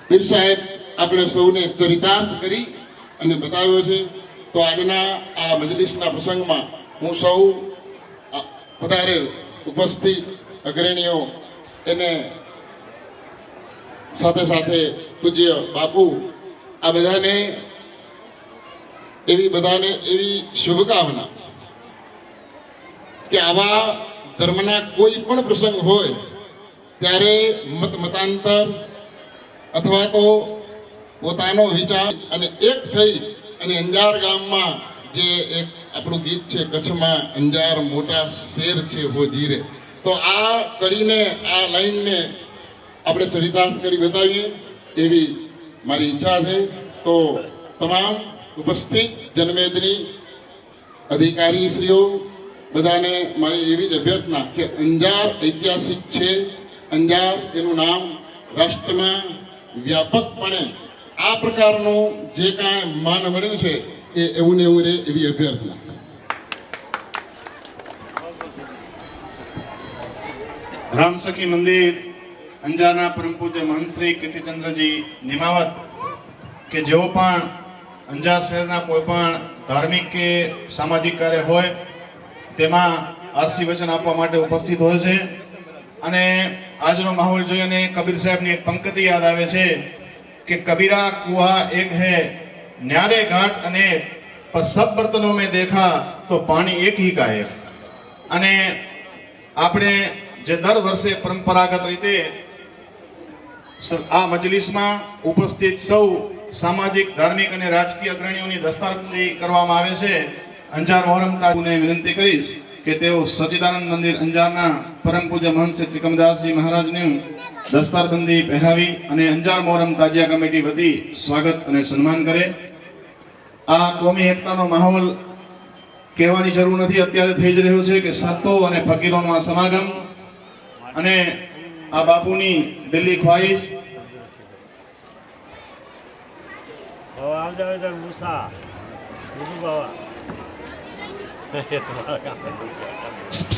પીર સાહેબ આપણે સૌને ચરિતાર્થ કરી અને બતાવ્યો છે. તો આજના આ મજલિસના પ્રસંગમાં હું સૌ પધારેલ ઉપસ્થિત અગ્રણીઓ એને સાથે સાથે પૂજ્ય બાપુ આ બધાને એવી શુભકામના કે આવા ધર્મના કોઈ પણ પ્રસંગ હોય ત્યારે મતાંતર અથવા તો પોતાનો વિચાર અને એક થઈ અને અંજાર ગામમાં જે એક આપણું ગીત છે, કચ્છમાં અંજાર મોટા શેર છે હો જીરે. તો આ કડીને, આ લાઈનને આપણે ચરિતાર્થ કરી બતાવીએ એવી મારી ઈચ્છા છે. તો તમામ ઉપસ્થિત જનમેદની અધિકારીશ્રીઓ બધાને મારી એવી જ અભ્યર્થના કે અંજાર ઐતિહાસિક છે. અંજાર એનું નામ રાષ્ટ્રમાં વ્યાપકપણે આ પ્રકારનું જે કાંઈ માન મળ્યું છે એ એવું ને એવું રહે એવી અભ્યર્થના. રામસખી મંદિર અંજારના પરમ પૂજ્ય મહંત શ્રી કીર્તિચંદ્રજી નિમાવત કે જેઓ પણ અંજાર શહેરના કોઈ પણ ધાર્મિક કે સામાજિક કાર્ય હોય તેમાં આરસી વચન આપવા માટે ઉપસ્થિત હોય છે. અને આજનો માહોલ જોઈને કબીર સાહેબની એક પંક્તિ યાદ આવે છે કે કબીરા કુઆ એક હૈ न्यारे घाट अनेक पर सब बर्तनों में देखा तो पानी एक ही का है. અને આપણે જે દર વર્ષે પરંપરાગત રીતે આ મજલિસમાં ઉપસ્થિત સૌ સામાજિક, ધાર્મિક અને રાજકીય અગ્રણીઓની દસ્તારબંધી કરવામાં આવે છે. અંજાર મોહરમ તાજને વિનંતી કરીશ કે તેઓ સચ્ચિદાનંદ મંદિર અંજારના પરમ પૂજ્ય મહંત શ્રી ત્રિકમદાસજી મહારાજનું દસ્તારબંધી પહેરાવી અને અંજાર મોહરમ તાજિયા કમિટી વતી સ્વાગત અને સન્માન કરે. આ કોમી એકતાનો માહોલ કહેવાની જરૂર નથી, અત્યારે થઈ જ રહ્યો છે કે સંતો અને ફકીરોનો આ સમાગમ અને આ બાપુની દિલ્હી ખ્વાહિશ.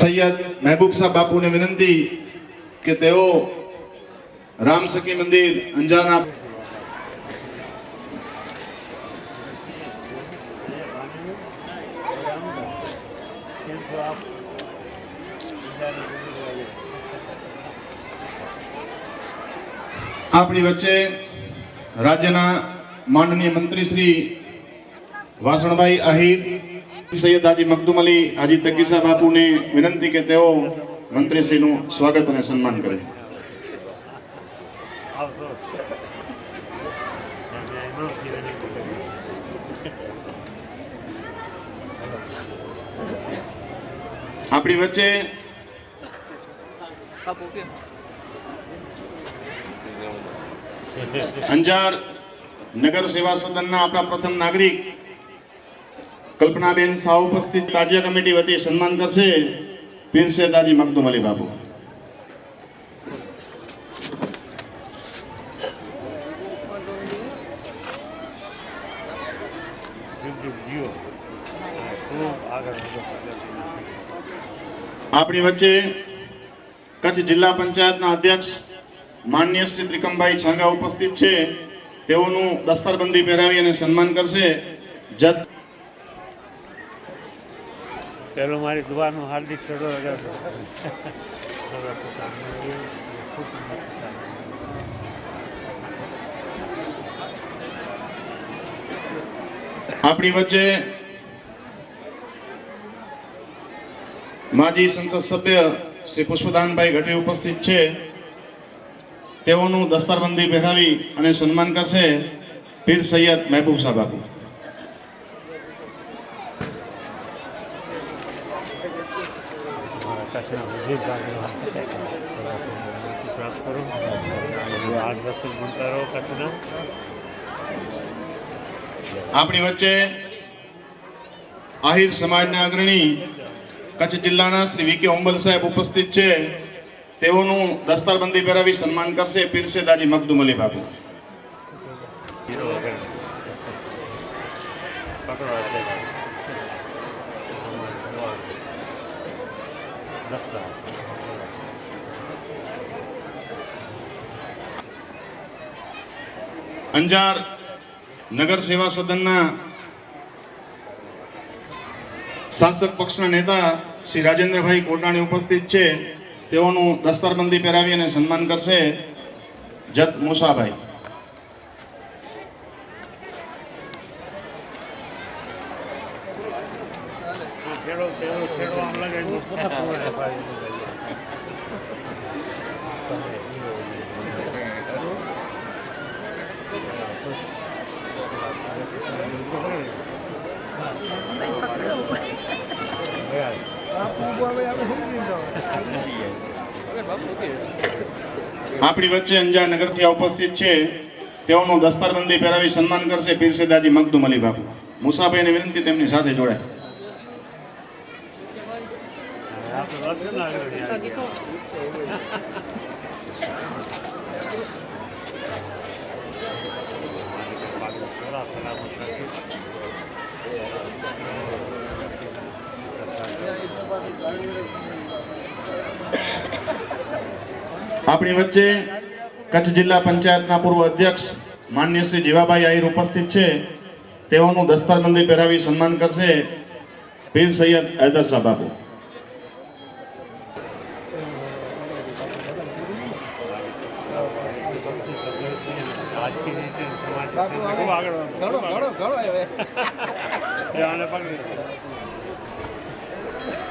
સૈયદ મહેબૂબ સાહેબ બાપુને વિનંતી કે તેઓ રામ સખી મંદિર અંજારના આપણી વચ્ચે રાજ્યના માનનીય મંત્રી શ્રી વાસણભાઈ આહિર, સૈયદ હાજી મખદુમ અલી હાજી તકીસા બાપુને વિનંતી કે તેઓ મંત્રીશ્રીનું સ્વાગત અને સન્માન કરે. આપણી વચ્ચે અંજાર નગર સેવા સદનના આપણા પ્રથમ નાગરિક કલ્પનાબેન શાહ ઉપસ્થિત રાજ્ય કમિટી વતી સન્માન કરશે પીર સૈયદ હાજી મખદુમ અલી બાપુ. આપણી વચ્ચે કચ્છ જિલ્લા પંચાયતના અધ્યક્ષ માન્ય શ્રી ત્રિકમભાઈ છાંગા ઉપસ્થિત છે. તેઓનું દસ્તારબંધી પહેરાવી અને સન્માન કરશે જજ. પેલો મારી દુઆનું હાર્દિક સડો લગાવતો. આપણી વચ્ચે માજી સંસદ સભ્ય શ્રી પુષ્પદાનભાઈ ગઢવી ઉપસ્થિત છે. તેઓનું દસ્તારબંધી પહેરાવી અને સન્માન કરશે પીર સૈયદ મહેબૂબ શાહ બાપુ. આપણી વચ્ચે આહિર સમાજના અગ્રણી કચ્છ જિલ્લાના શ્રી વી કે ઓંબલ સાહેબ ઉપસ્થિત છે. તેઓનું દસ્તારબંધી પહેરાવી સન્માન કરશે પીર સૈયદ હાજી મખદુમ અલી બાપુ. અંજાર નગર સેવા સદનના શાસક પક્ષના નેતા શ્રી રાજેન્દ્રભાઈ કોટાણી ઉપસ્થિત છે. તેઓનું દસ્તારબંધી પહેરાવી અને સન્માન કરશે જત મુસાભાઈ. આપણી વચ્ચે અંજાર નગરથી ઉપસ્થિત છે. તેઓનું દસ્તારબંધી પહેરાવી સન્માન કરશે પીર સૈયદ હાજી મખદુમ અલી બાપુ. મુસાભાઈને વિનંતી તેમની સાથે જોડાય. આપણી વચ્ચે કચ્છ જિલ્લા પંચાયતના પૂર્વ અધ્યક્ષ માન્ય શ્રી જીવાભાઈ આહિર ઉપસ્થિત છે. તેઓનું દસ્તારબંધી પહેરાવી સન્માન કરશે પીર સૈયદ હૈદર શાહ બાપુ.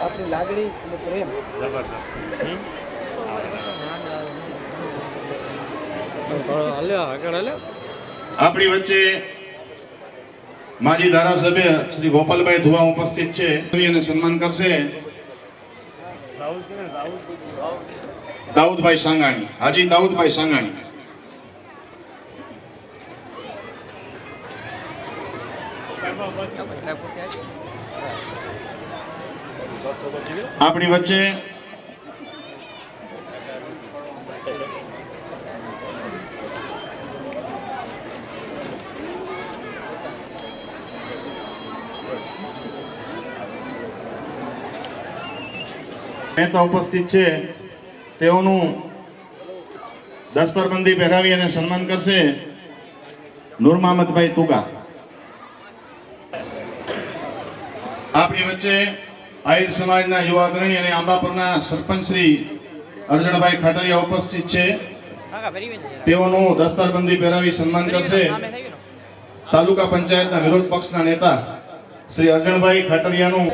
આપણી લાગણી અને પ્રેમ આપણી વચ્ચે માજી ધારાસભ્ય શ્રી ગોપાલભાઈ ધુવા ઉપસ્થિત છે. અને સન્માન કરશે દાઉદભાઈ સાંગાણી, હાજી દાઉદભાઈ સાંગાણી. આપણી વચ્ચે નેતા ઉપસ્થિત છે. તેઓનું દસ્તરબંધી પહેરાવી અને સન્માન કરશે નૂર મહમદભાઈ તુગા. આપણી વચ્ચે આહિર સમાજના યુવા અગ્રણી અને આંબાપુરના સરપંચ શ્રી અર્જણભાઈ ખાટરિયા ઉપસ્થિત છે. તેઓનું દસ્તરબંધી પહેરાવી સન્માન કરશે તાલુકા પંચાયતના વિરોધ પક્ષના નેતા શ્રી અર્જણભાઈ ખાટરિયાનું.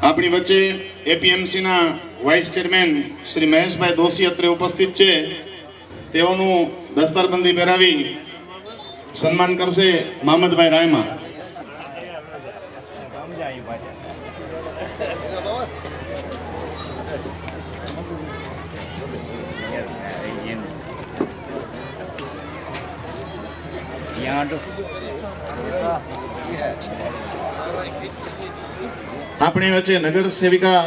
આપણી વચ્ચે એપીએમસીના વાઇસ ચેરમેન શ્રી મહેશભાઈ દોશી અત્રે ઉપસ્થિત છે. તેઓનું દસ્તરબંધી પહેરાવી સન્માન કરશે મહમદભાઈ રાયમા. આપણી વચ્ચે નગર સેવિકા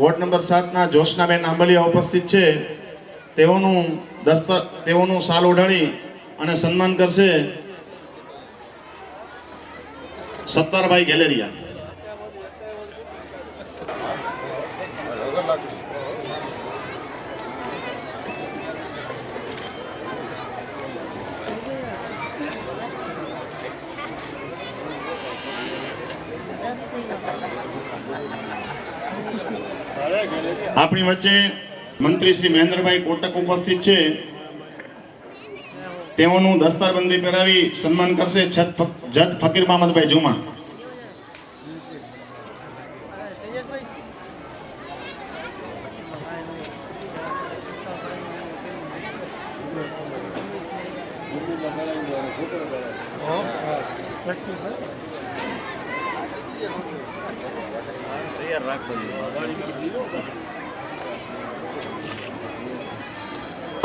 વોર્ડ નંબર 7 ના જોશનાબેન આંબલિયા ઉપસ્થિત છે. તેઓનું શાલ ઓઢાડી અને સન્માન કરશે સત્તારભાઈ ગેલેરિયા. આપણી વચ્ચે મંત્રી શ્રી મહેન્દ્રભાઈ કોટક ઉપસ્થિત છે. તેઓનું દસ્તારબંધી પહેરાવી સન્માન કરશે જજ ફકીર મહમદભાઈ જુમા.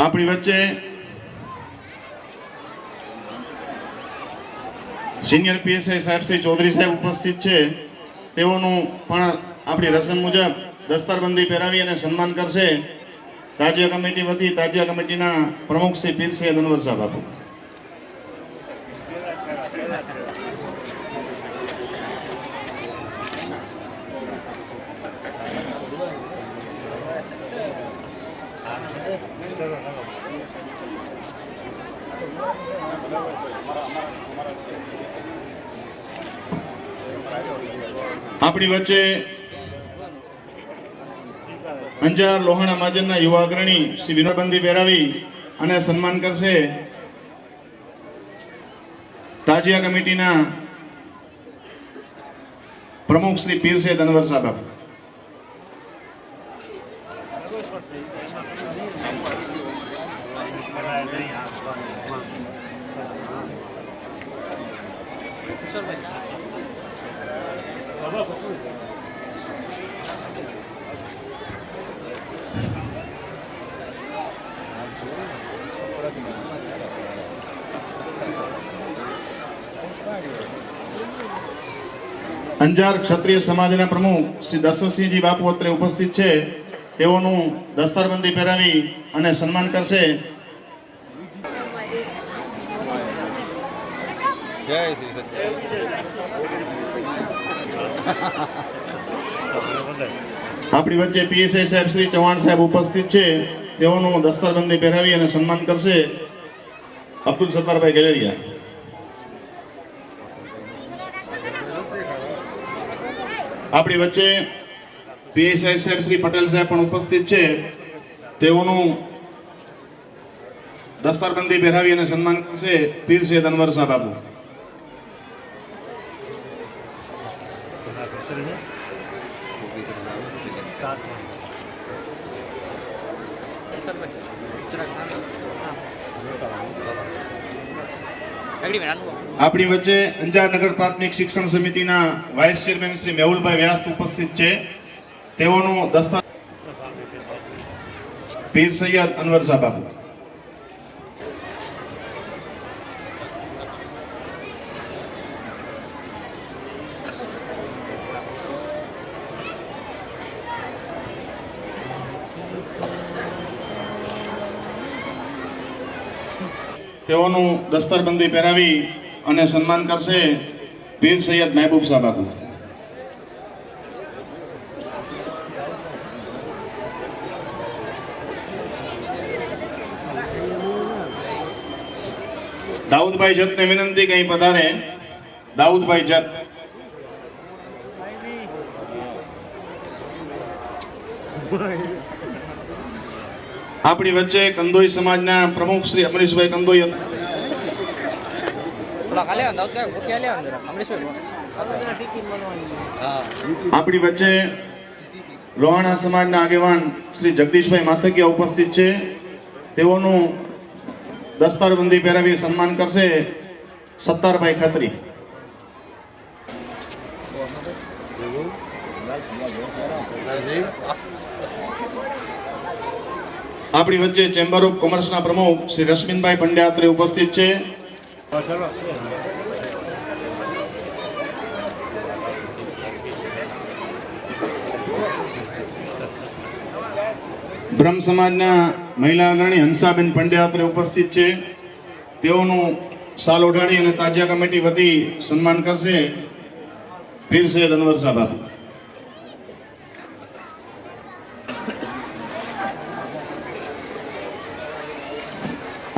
આપણી વચ્ચે સિનિયર પીએસઆઈ સાહેબ શ્રી ચૌધરી સાહેબ ઉપસ્થિત છે. તેઓનું પણ આપણી રસમ મુજબ દસ્તારબંધી પહેરાવી અને સન્માન કરશે રાજ્ય કમિટી વતી તાજિયા કમિટીના પ્રમુખ શ્રી પીર સૈયદ અનવર સાહેબ બાપુ. આપણી વચ્ચે અંજાર લોહાણા મહાજનના યુવા અગ્રણી શ્રી વિનોદબંધી પહેરાવી અને સન્માન કરશે તાજિયા કમિટીના પ્રમુખ શ્રી પીર સૈયદ અનવર સાહેબ. અંજાર ક્ષત્રિય સમાજના પ્રમુખ શ્રી દશરથસિંહજી બાપુ અત્રે ઉપસ્થિત છે. તેઓનું દસ્તારબંધી પહેરાવી અને સન્માન કરશે આપણી વચ્ચે પીએસઆઈ સાહેબ શ્રી ચૌહાણ સાહેબ ઉપસ્થિત છે. તેઓનું દસ્તારબંધી પહેરાવી અને સન્માન કરશે અબ્દુલ સત્તારભાઈ ગેલેરિયા. આપણી વચ્ચે પીએસઆઈ સાહેબ શ્રી પટેલ સાહેબ પણ ઉપસ્થિત છે. તેઓનું દસ્તારબંધી પહેરાવી અને સન્માન કરશે પીર સૈયદ અનવર સાહેબ બાપુ. આપણી વચ્ચે અંજાર નગર પ્રાથમિક શિક્ષણ સમિતિના વાઇસ ચેરમેન શ્રી મેહુલભાઈ વ્યાસ ઉપસ્થિત છે. તેઓનું દસ્તાર પીર સૈયદ અનવર સાહેબ બાપુ. તેઓનું દસ્તારબંધી પહેરાવી અને સન્માન કરશે પીર સૈયદ મહેબૂબ સાહેબ બાપુ. દાઉદભાઈ જતને વિનંતી કે અહીં પધારે. દાઉદભાઈ જત. આપણી વચ્ચે કંદોઈ સમાજના પ્રમુખ શ્રી અમરીશભાઈ કંદોઈ. આપણી વચ્ચે રોહાણા સમાજના આગેવાન શ્રી જગદીશભાઈ માથકિયા ઉપસ્થિત છે. તેઓનું દસ્તારબંધી પહેરાવી સન્માન કરશે સત્તારભાઈ ખત્રી. આપણી વચ્ચે ચેમ્બર ઓફ કોમર્સના પ્રમુખ શ્રી રશ્મિનભાઈ પંડ્યા ઉપસ્થિત છે. બ્રહ્મ સમાજના મહિલા અગ્રણી હંસાબેન પંડ્યા ઉપસ્થિત છે. તેઓનું સાલ ઓઢાડી અને તાજિયા કમિટી વતી સન્માન કરશે પીર સૈયદ અનવર સાહેબ.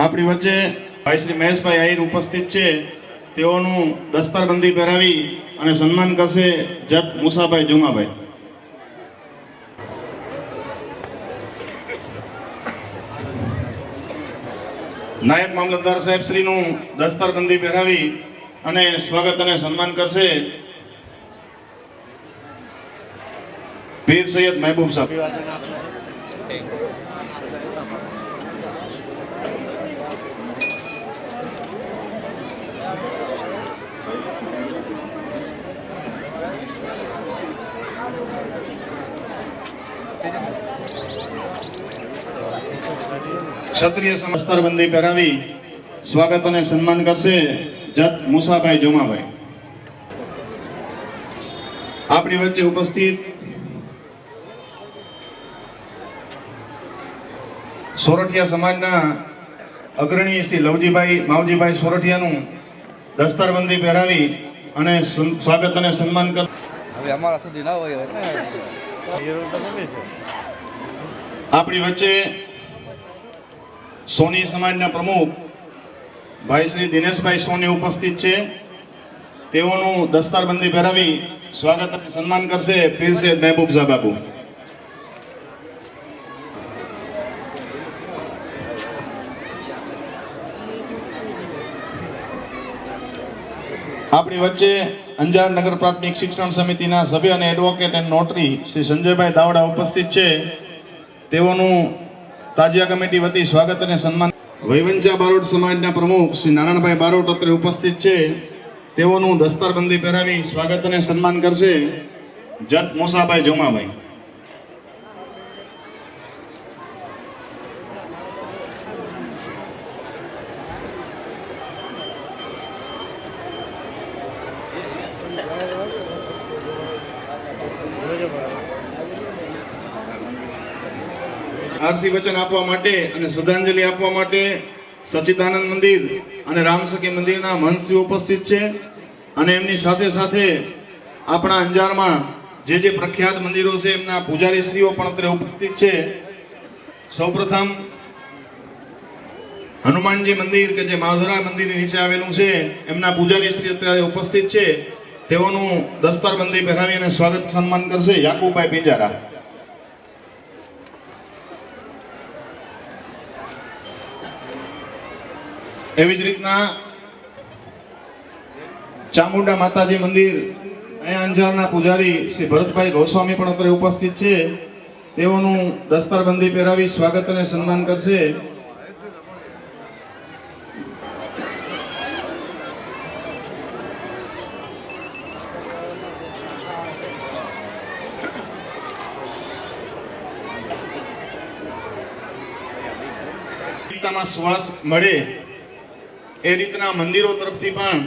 આપણી વચ્ચે ભાઈ શ્રી મહેશભાઈ આહિર ઉપસ્થિત છે. તેઓનું દસ્તારબંધી પહેરાવી અને સન્માન કરશે જત મુસાભાઈ જુમાભાઈ. નાયબ મામલતદાર સાહેબ શ્રીનું દસ્તારબંધી પહેરાવી અને સ્વાગત અને સન્માન કરશે પીર સૈયદ મહેબૂબ સાહેબ. ક્ષત્રિય દસ્તારબંધી પહેરાવી સ્વાગત અને સન્માન કરશે જત મુસાભાઈ જુમાભાઈ. આપણી વચ્ચે ઉપસ્થિત સોરઠિયા સમાજના અગ્રણી શ્રી લવજીભાઈ માવજીભાઈ સોરઠિયાનું દસ્તારબંધી પહેરાવી અને સ્વાગત અને સન્માન કર. હવે અમારા સુધી ના હોય આપણી વચ્ચે સોની સમાજના પ્રમુખ ભાઈ શ્રી દિનેશભાઈ સોની ઉપસ્થિત છે. તેઓનું દસ્તારબંધી પહેરાવી સ્વાગત અને સન્માન કરશે પીર સૈયદ મહેબૂબ સાહેબ બાપુ. આપણી વચ્ચે અંજાર નગર પ્રાથમિક શિક્ષણ સમિતિના સભ્ય અને એડવોકેટ એન્ડ નોટરી શ્રી સંજયભાઈ દાવડા ઉપસ્થિત છે. તેઓનું તાજિયા કમિટી વતી સ્વાગત અને સન્માન. વૈવંચા બારોટ સમાજના પ્રમુખ શ્રી નારાયણભાઈ બારોટ અત્રે ઉપસ્થિત છે. તેઓનું દસ્તારબંધી પહેરાવી સ્વાગત અને સન્માન કરશે જત મુસાભાઈ જુમાભાઈ. આરસી વચન આપવા માટે અને શ્રદ્ધાંજલિ આપવા માટે સચ્ચિદાનંદ મંદિર અને રામસખી મંદિરના મહંતશ્રી ઉપસ્થિત છે. અને એમની સાથે સાથે આપણા અંજારમાં જે જે પ્રખ્યાત મંદિરો છે એમના પૂજારીશ્રીઓ પણ અત્યારે ઉપસ્થિત છે. સૌપ્રથમ હનુમાનજી મંદિર કે જે માધુરા મંદિરની નીચે આવેલું છે એમના પૂજારીશ્રી અત્યારે ઉપસ્થિત છે. તેઓનું દસ્તારબંધી પહેરાવી અને સ્વાગત સન્માન કરશે યાકુબભાઈ પિંજારા. એવી જ રીતના ચામુંડા માતાજી મંદિર અહીંયા અંજારના પૂજારી શ્રી ભરતભાઈ ગોસ્વામી પણ અત્યારે ઉપસ્થિત છે. તેઓનું દસ્તારબંધી પહેરાવી સ્વાગત અને સન્માન કરશે શ્વાસ મળે એ રીતના મંદિરો તરફથી પણ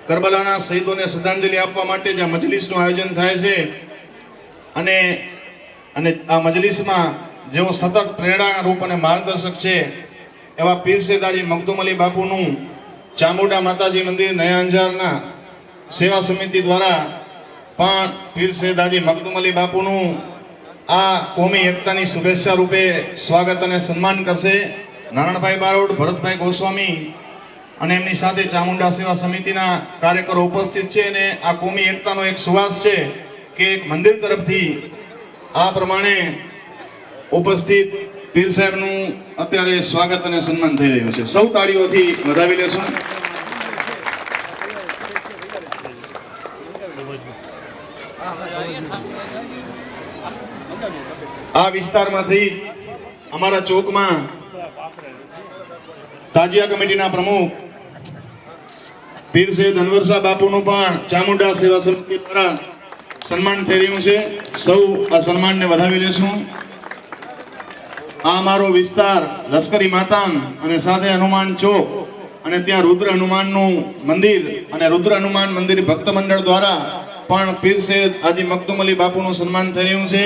કરબલાના શહીદોને શ્રદ્ધાંજલિ આપવા માટે જ્યાં મજલિસનું આયોજન થાય છે અને આ મજલિસમાં જેઓ સતત પ્રેરણારૂપ અને માર્ગદર્શક છે એવા પીર સૈયદ હાજી મખદુમ અલી બાપુનું ચામુંડા માતાજી મંદિર નયા અંજારના સેવા સમિતિ દ્વારા પણ પીર સૈયદ હાજી મખદુમ અલી બાપુનું આ કોમી એકતાની શુભેચ્છા રૂપે સ્વાગત અને સન્માન કરશે નારાયણભાઈ બારોટ, ભરતભાઈ ગોસ્વામી અને એમની સાથે ચામુંડા સેવા સમિતિના કાર્યકરો ઉપસ્થિત છે અને આ કોમી એકતાનો એક સુવાસ છે કે એક મંદિર તરફથી આ પ્રમાણે ઉપસ્થિત પીર સાહેબનું અત્યારે સ્વાગત અને સન્માન થઈ રહ્યું છે. સૌ તાળીઓથી વધાવી લેશું. આ વિસ્તારમાંથી અમારા ચોકમાં તાજિયા કમિટીના પ્રમુખ પીર સૈયદ અનવરશાહ બાપુનું પણ ચામુંડા સેવા સમિતિ દ્વારા સન્માન થઈ રહ્યું છે. સૌ આ સન્માનને વધાવી લેશું. આ અમારો વિસ્તાર લશ્કરી માતાન અને સાથે હનુમાન ચોક અને ત્યાં રુદ્ર હનુમાનનું મંદિર અને રુદ્ર હનુમાન મંદિર ભક્ત મંડળ દ્વારા પણ પીર સૈયદ હાજી મખદુમ અલી બાપુનું સન્માન થઈ રહ્યું છે.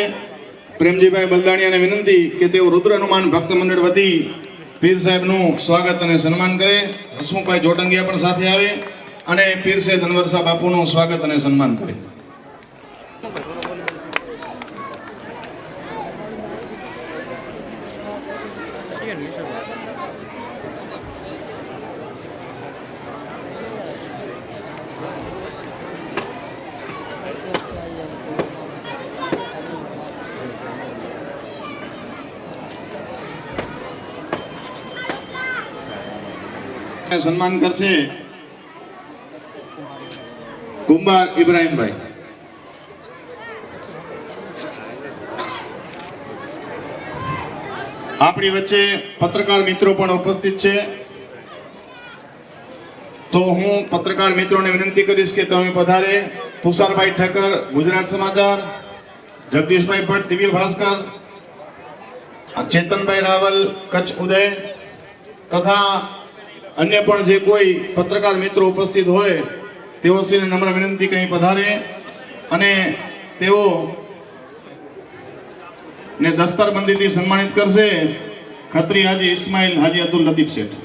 પ્રેમજીભાઈ બલદાણિયાને વિનંતી કે તેઓ રુદ્ર હનુમાન ભક્ત મંડળ વતી પીર સાહેબનું સ્વાગત અને સન્માન કરે. હસમુખભાઈ જોટંગિયા પણ સાથે આવે અને પીર સૈયદ અનવરશાહ બાપુનું સ્વાગત અને સન્માન કરે. સન્માન કરશે કુંભાર ઇબ્રાહીમભાઈ. આપણી વચ્ચે પત્રકાર મિત્રો પણ ઉપસ્થિત છે, તો હું પત્રકાર મિત્રોને વિનંતી કરીશ કે તમે પધારે. તુષારભાઈ ઠક્કર, ગુજરાત સમાચાર, જગદીશભાઈ ભટ્ટ, દિવ્ય ભાસ્કર, ચેતનભાઈ રાવલ, કચ્છ ઉદય તથા અન્ય પણ જે કોઈ પત્રકાર મિત્રો ઉપસ્થિત હોય તેઓ શ્રીને નમ્ર વિનંતી કંઈ પધારે અને તેઓ ને દસ્તારબંધીથી સન્માનિત કરશે ખત્રી હાજી ઇસ્માઇલ હાજી અબ્દુલ લતીફ શેઠ.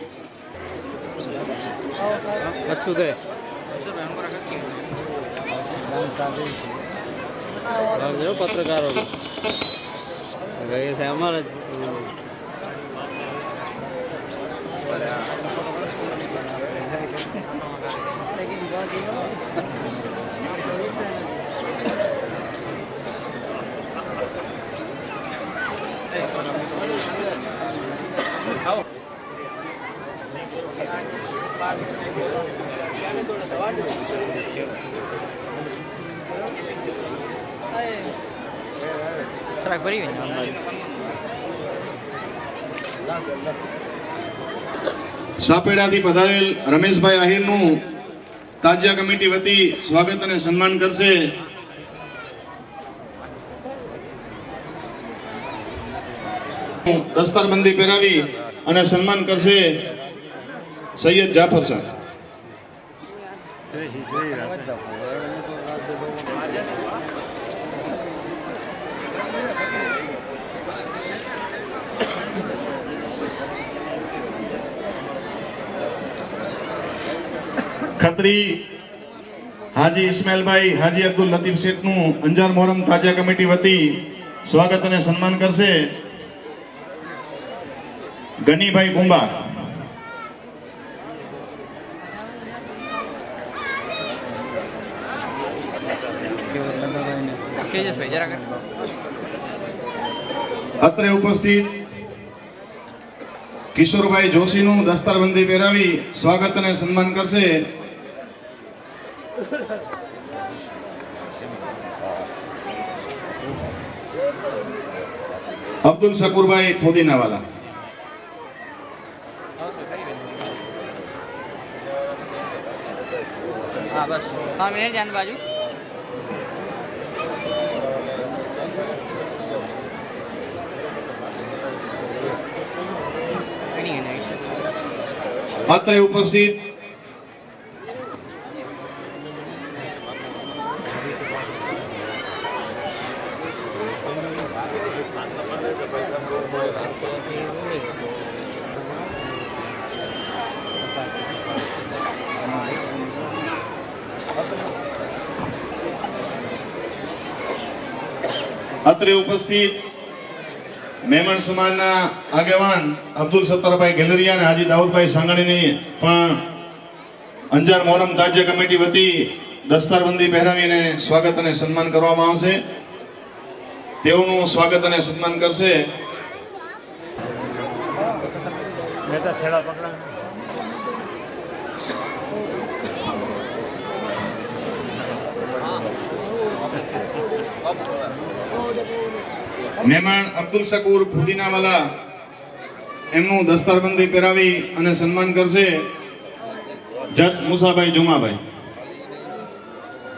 પત્રકારો અમારે સાપેડાથી પધારેલ રમેશભાઈ આહિરનું તાજિયા કમિટી વતી સ્વાગત અને સન્માન કરશે દસ્તારબંધી પહેરાવી અને સન્માન કરશે સૈયદ જાફર સાહેબ. ખત્રી હાજી ઇસ્માઇલભાઈ હાજી અબ્દુલ લતીફ શેઠનું અંજાર મોહરમ તાજિયા કમિટી વતી સ્વાગત અને સન્માન કરશે ગનીભાઈ કુંભાર. અત્રે ઉપસ્થિત કિશોરભાઈ જોશીનું દસ્તારબંધી પહેરાવી સ્વાગત અને સન્માન કરશે અબ્દુલ શકુરભાઈ ફોદીનાવાલા. બસ 3 મિનિટ જાન બાજુ અત્રે ઉપસ્થિત અત્રે ઉપસ્થિત મેમણ સમાજના આગેવાન અબ્દુલ સત્તરભાઈ ગેલરિયા અને હાજી દાઉદભાઈ સાંગણીની પણ અંજાર મોહરમ તાજિયા કમિટી વતી દસ્તારબંધી પહેરાવીને સ્વાગત અને સન્માન કરવામાં આવશે. તેઓનું સ્વાગત અને સન્માન કરશે મહેમાન અબ્દુલ શકુર ફુદીનાવાલા. એમનું દસ્તારબંધી પહેરાવી અને સન્માન કરશે જત મુસાભાઈ જુમાભાઈ.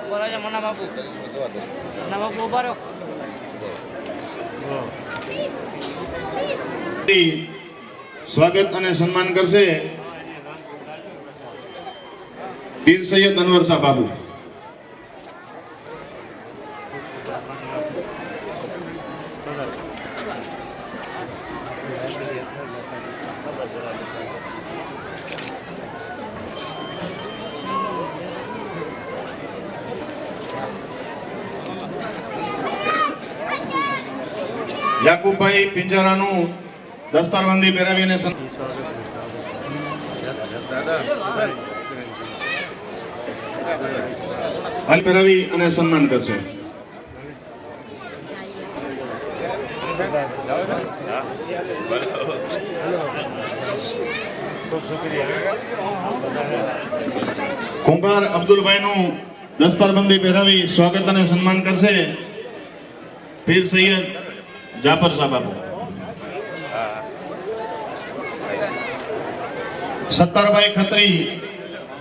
બોલો છે મના બાપુ. મના બાપુ ઉભા રહો. સ્વાગત અને સન્માન કરશે પીર સૈયદ અનવર શાહ બાબુ. યાકુબભાઈ પિંજરાનું દસ્તારબંધી પહેરાવીને પહેરાવી અને સન્માન કરશે. કુંભાર અબ્દુલભાઈનું દસ્તારબંધી પહેરાવી સ્વાગત અને સન્માન કરશે પીર સૈયદ જાફર શાહ બાબુ. સત્તારભાઈ ખત્રી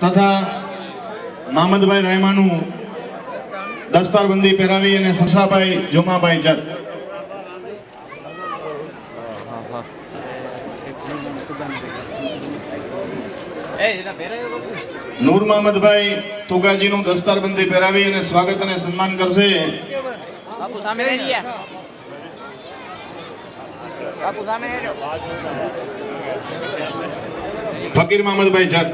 તથા મામદભાઈ રહેમાનું દસ્તારબંધી પહેરાવી અને સરસાભાઈ જુમાભાઈ જત. નૂર મહમદભાઈ તુગાજીનું દસ્તારબંધી પહેરાવી અને સ્વાગત અને સન્માન કરશે બાપુ સામે રહી ગયા. બાપુ સામે રહો. ફકીર મહમદભાઈ જત.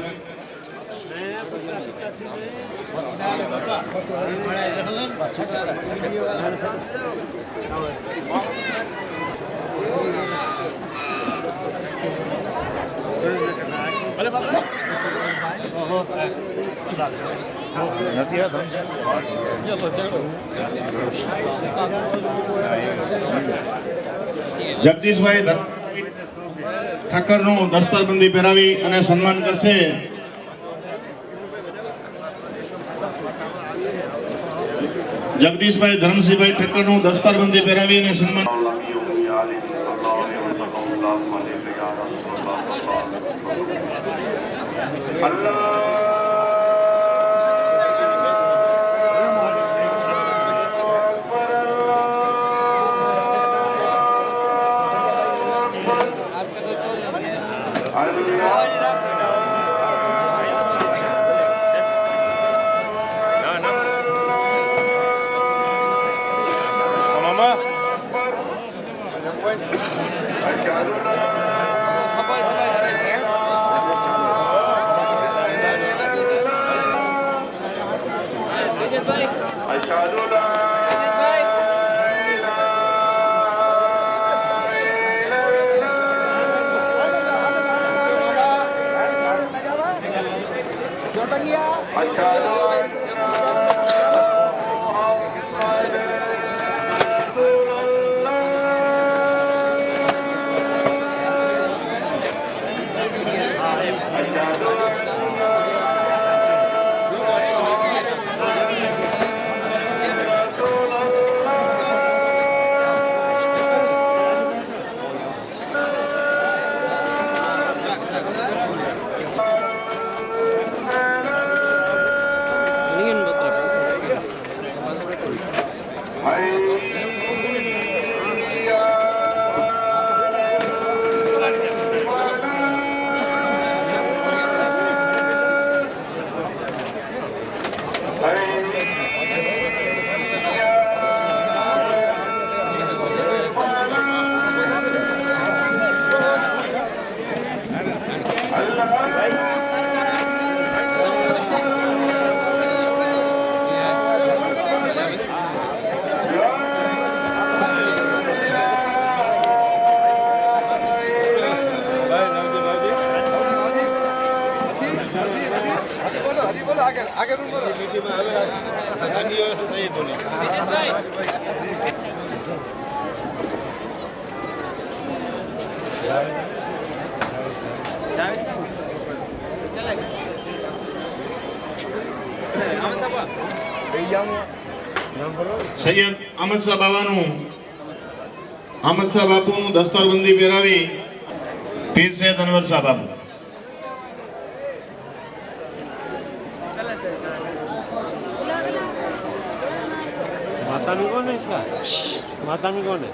જગદીશભાઈ ઠક્કરનું દસ્તારબંધી પહેરાવી અને સન્માન કરશે જગદીશભાઈ ધરમસિંહભાઈ ઠક્કરનું દસ્તારબંધી પહેરાવી અને સન્માન. સૈયદ અહમદ શાહ બાવાનું અહમદ શાહ બાપુનું દસ્તારબંધી પહેરાવી પીર સૈયદ અનવર શાહ બાપુ. માતાનું કોણ છે? માતાનું કોણ છે?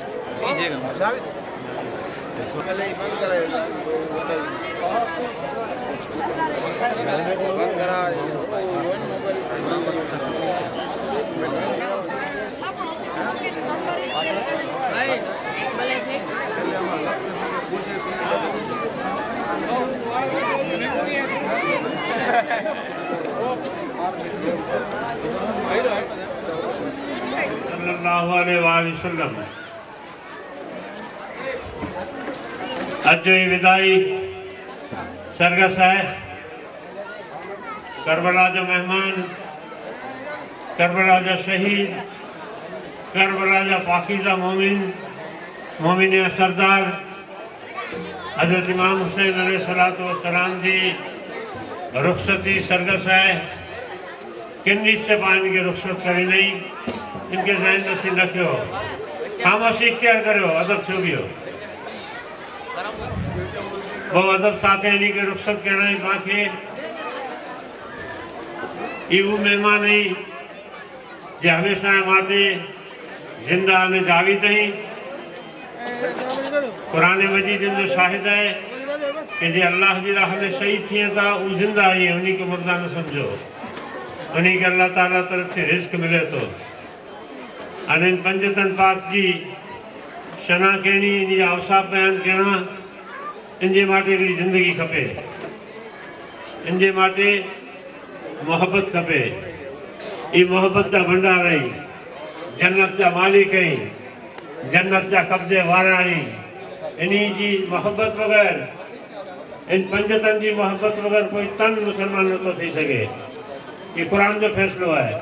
सल्लल्लाहु अलैहि वसल्लम अज जो विदाई सरगस है करबला जो मेहमान, करबला जो शहीद, करबला जो पाकीज़ा मोमिन, मोमिन सरदार हजरत इमाम हुसैन अलैहिस्सलातु वस्सलाम जी रुखसती सरगस है। किन से पानी की रुखसत करी नहीं, इनके जहन नसीब रखियो, खामोशी इख्तियार करो, अदब से भी हो वो अदब साथे इन्हीं के रुखसत करना ही बाकी એવું મહેમાન નહીં જે હંમેશા માટે जिंदा અને જાવીદ નહીં। कुरान मजीद जो शाहिद है कि जे अल्लाह की राह में शहीद थिए था वो जिंदा आई है, उन्हीं को मुर्दा न समझो, उन्हीं के अल्लाह ताला तरफ से रिस्क मिले तो। अने इन पंजतन पाक जी शना कहनी, इन अवसाफ बयान कहना, इनजे माटे भी जिंदगी खपे, इनजे माटे मोहब्बत खपे। ये मोहब्बत का भंडार है, जन्नत का मालिक है, जन्नत का कब्जे वारा है। इन्हीं जी मोहब्बत बगैर, इन पंजतन की मोहब्बत बगैर कोई तन मुसलमान न तो थी सके। ये कुरान जो फैसलो है,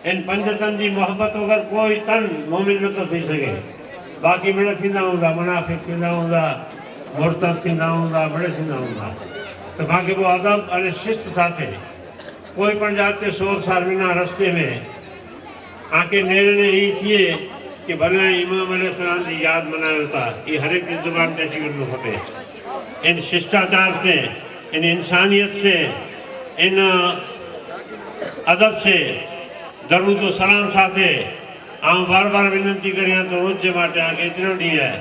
इन पंजतन की मोहब्बत बगैर कोई तन मोमिन न तो थी सके। बाकी बड़े थींदा हूंदा, मुनाफिक थींदा हूंदा, मुर्तद थींदा हूंदा, बड़े थींदा हूंदा। तो बाकी वो अदब और शिस्त साथे कोई पण जाते शोर सार बिना रस्ते में आके निर्णय ही थिए कि भले इमाम अलैहिस्सलाम की याद मनायो था। ये हर एक की जुबान ते अची वञिणो खपे। इन शिष्टाचार से, इन इंसानियत से, इन अदब से, दरूद व सलाम साथे आऊं बार बार विनंती करियां तो रोज जे माटे आके एतिरो ॾींहुं है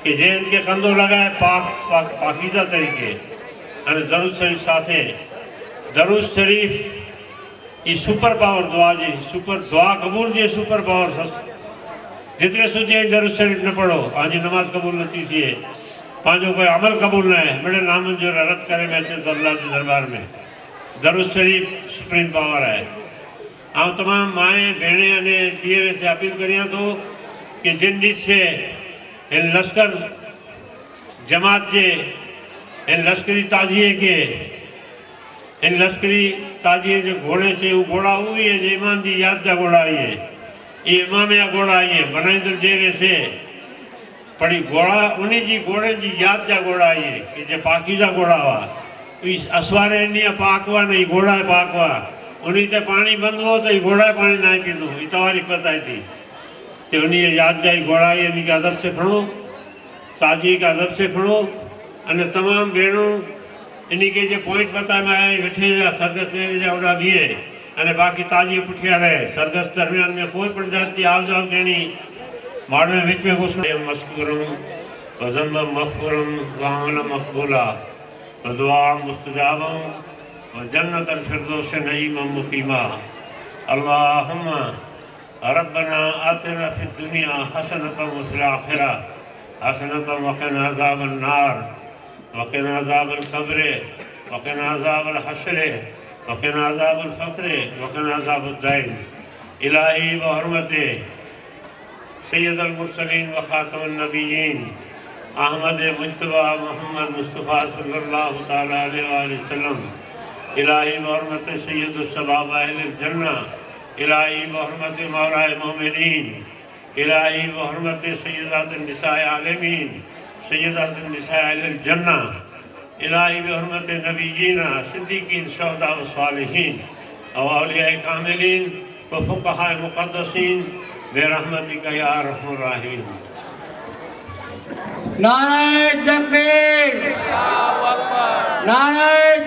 कि जे इनके कंधो लगाए पाकीज़ा तरीके अने दरूद शरीफ साथे। दरूद शरीफ ये सुपर पावर दुआ जी, सुपर दुआ कबूल जी सुपर पावर। जितने सुझे दरूद शरीफ न पढ़ो आज नमाज कबूल नहीं थी, पांचों कोई अमल कबूल न है। मेरे नाम जो रद्द करे वैसे तो अल्लाह के दरबार में दरूद शरीफ सुप्रीम पावर है। आऊं तमाम माए भेणे अने धीरे से अपील करिया तो कि जिन रीत से इन लश्कर जमात के, इन लश्करी ताजिए के, इन लश्करी ताजिए जो घोड़े से वो घोड़ा हुई है जो इमाम की याद जा घोड़ा आई है, ये इमाम या घोड़ा आई है बनाई तो जेरे से पड़ी घोड़ा उन्हीं जी घोड़े की याद जा घोड़ा आई है कि जो पाकीज़ा घोड़ा हुआ इस असवारे इंडिया पाकवा नहीं घोड़ा है पाकवा उन्हीं से पानी बंद हो तो घोड़ा पानी ना पींदो। ये तवारी पता है थी कि उन्हीं याद जा घोड़ा आई इन्हीं का अदब से खड़ो, ताजी का अदब से खड़ो। अने तमाम भेणों इन्हीं के जो पॉइंट पता में आए वेठे सरगस में जा उड़ा भी है अने बाकी ताजी पुठिया रहे। सरगस दरमियान में कोई पण जाती आव जाव कहनी माड़ में विच में घुसना मस्कुरम वज़म मग़फ़ूरम वअमल मक़बूला वदुआ मुस्तजाबम व जन्नत फिरदौस नईम मुक़ीमा। अल्लाहुम्मा रब्बना आतिना फिद दुनिया हसनतम व फिल आखिरा हसनतम व क़िना अज़ाबन नार व क़िना अज़ाबल क़ब्र व क़िना अज़ाबल हश्र व क़िना अज़ाबल फ़क़्र व क़िना अज़ाबद दैन। इलाही व हुर्मते सैयदुल मुरसलीन व खातमुन नबिय्यीन अहमद मुज्तबा मोहम्मद मुस्तफ़ा सल्लल्लाहु तआला अलैहि वसल्लम इलाही बहरमत सैयदुस्सबाब अहल जन्ना, इलाही बहरमत मौलाए मोमिनीन, इलाही बहरमत सैयदात निसाए आलमीन, सैयदात निसाए अहल जन्ना, इलाही बहरमत नबीयीना सिद्दीकीन शुहदा व सालिहीन औलिया कामिलीन व फुक़हा मुक़द्दसीन बिरहमतिका या अरहमर राहिमीन। नारायण तकबीर, नारायण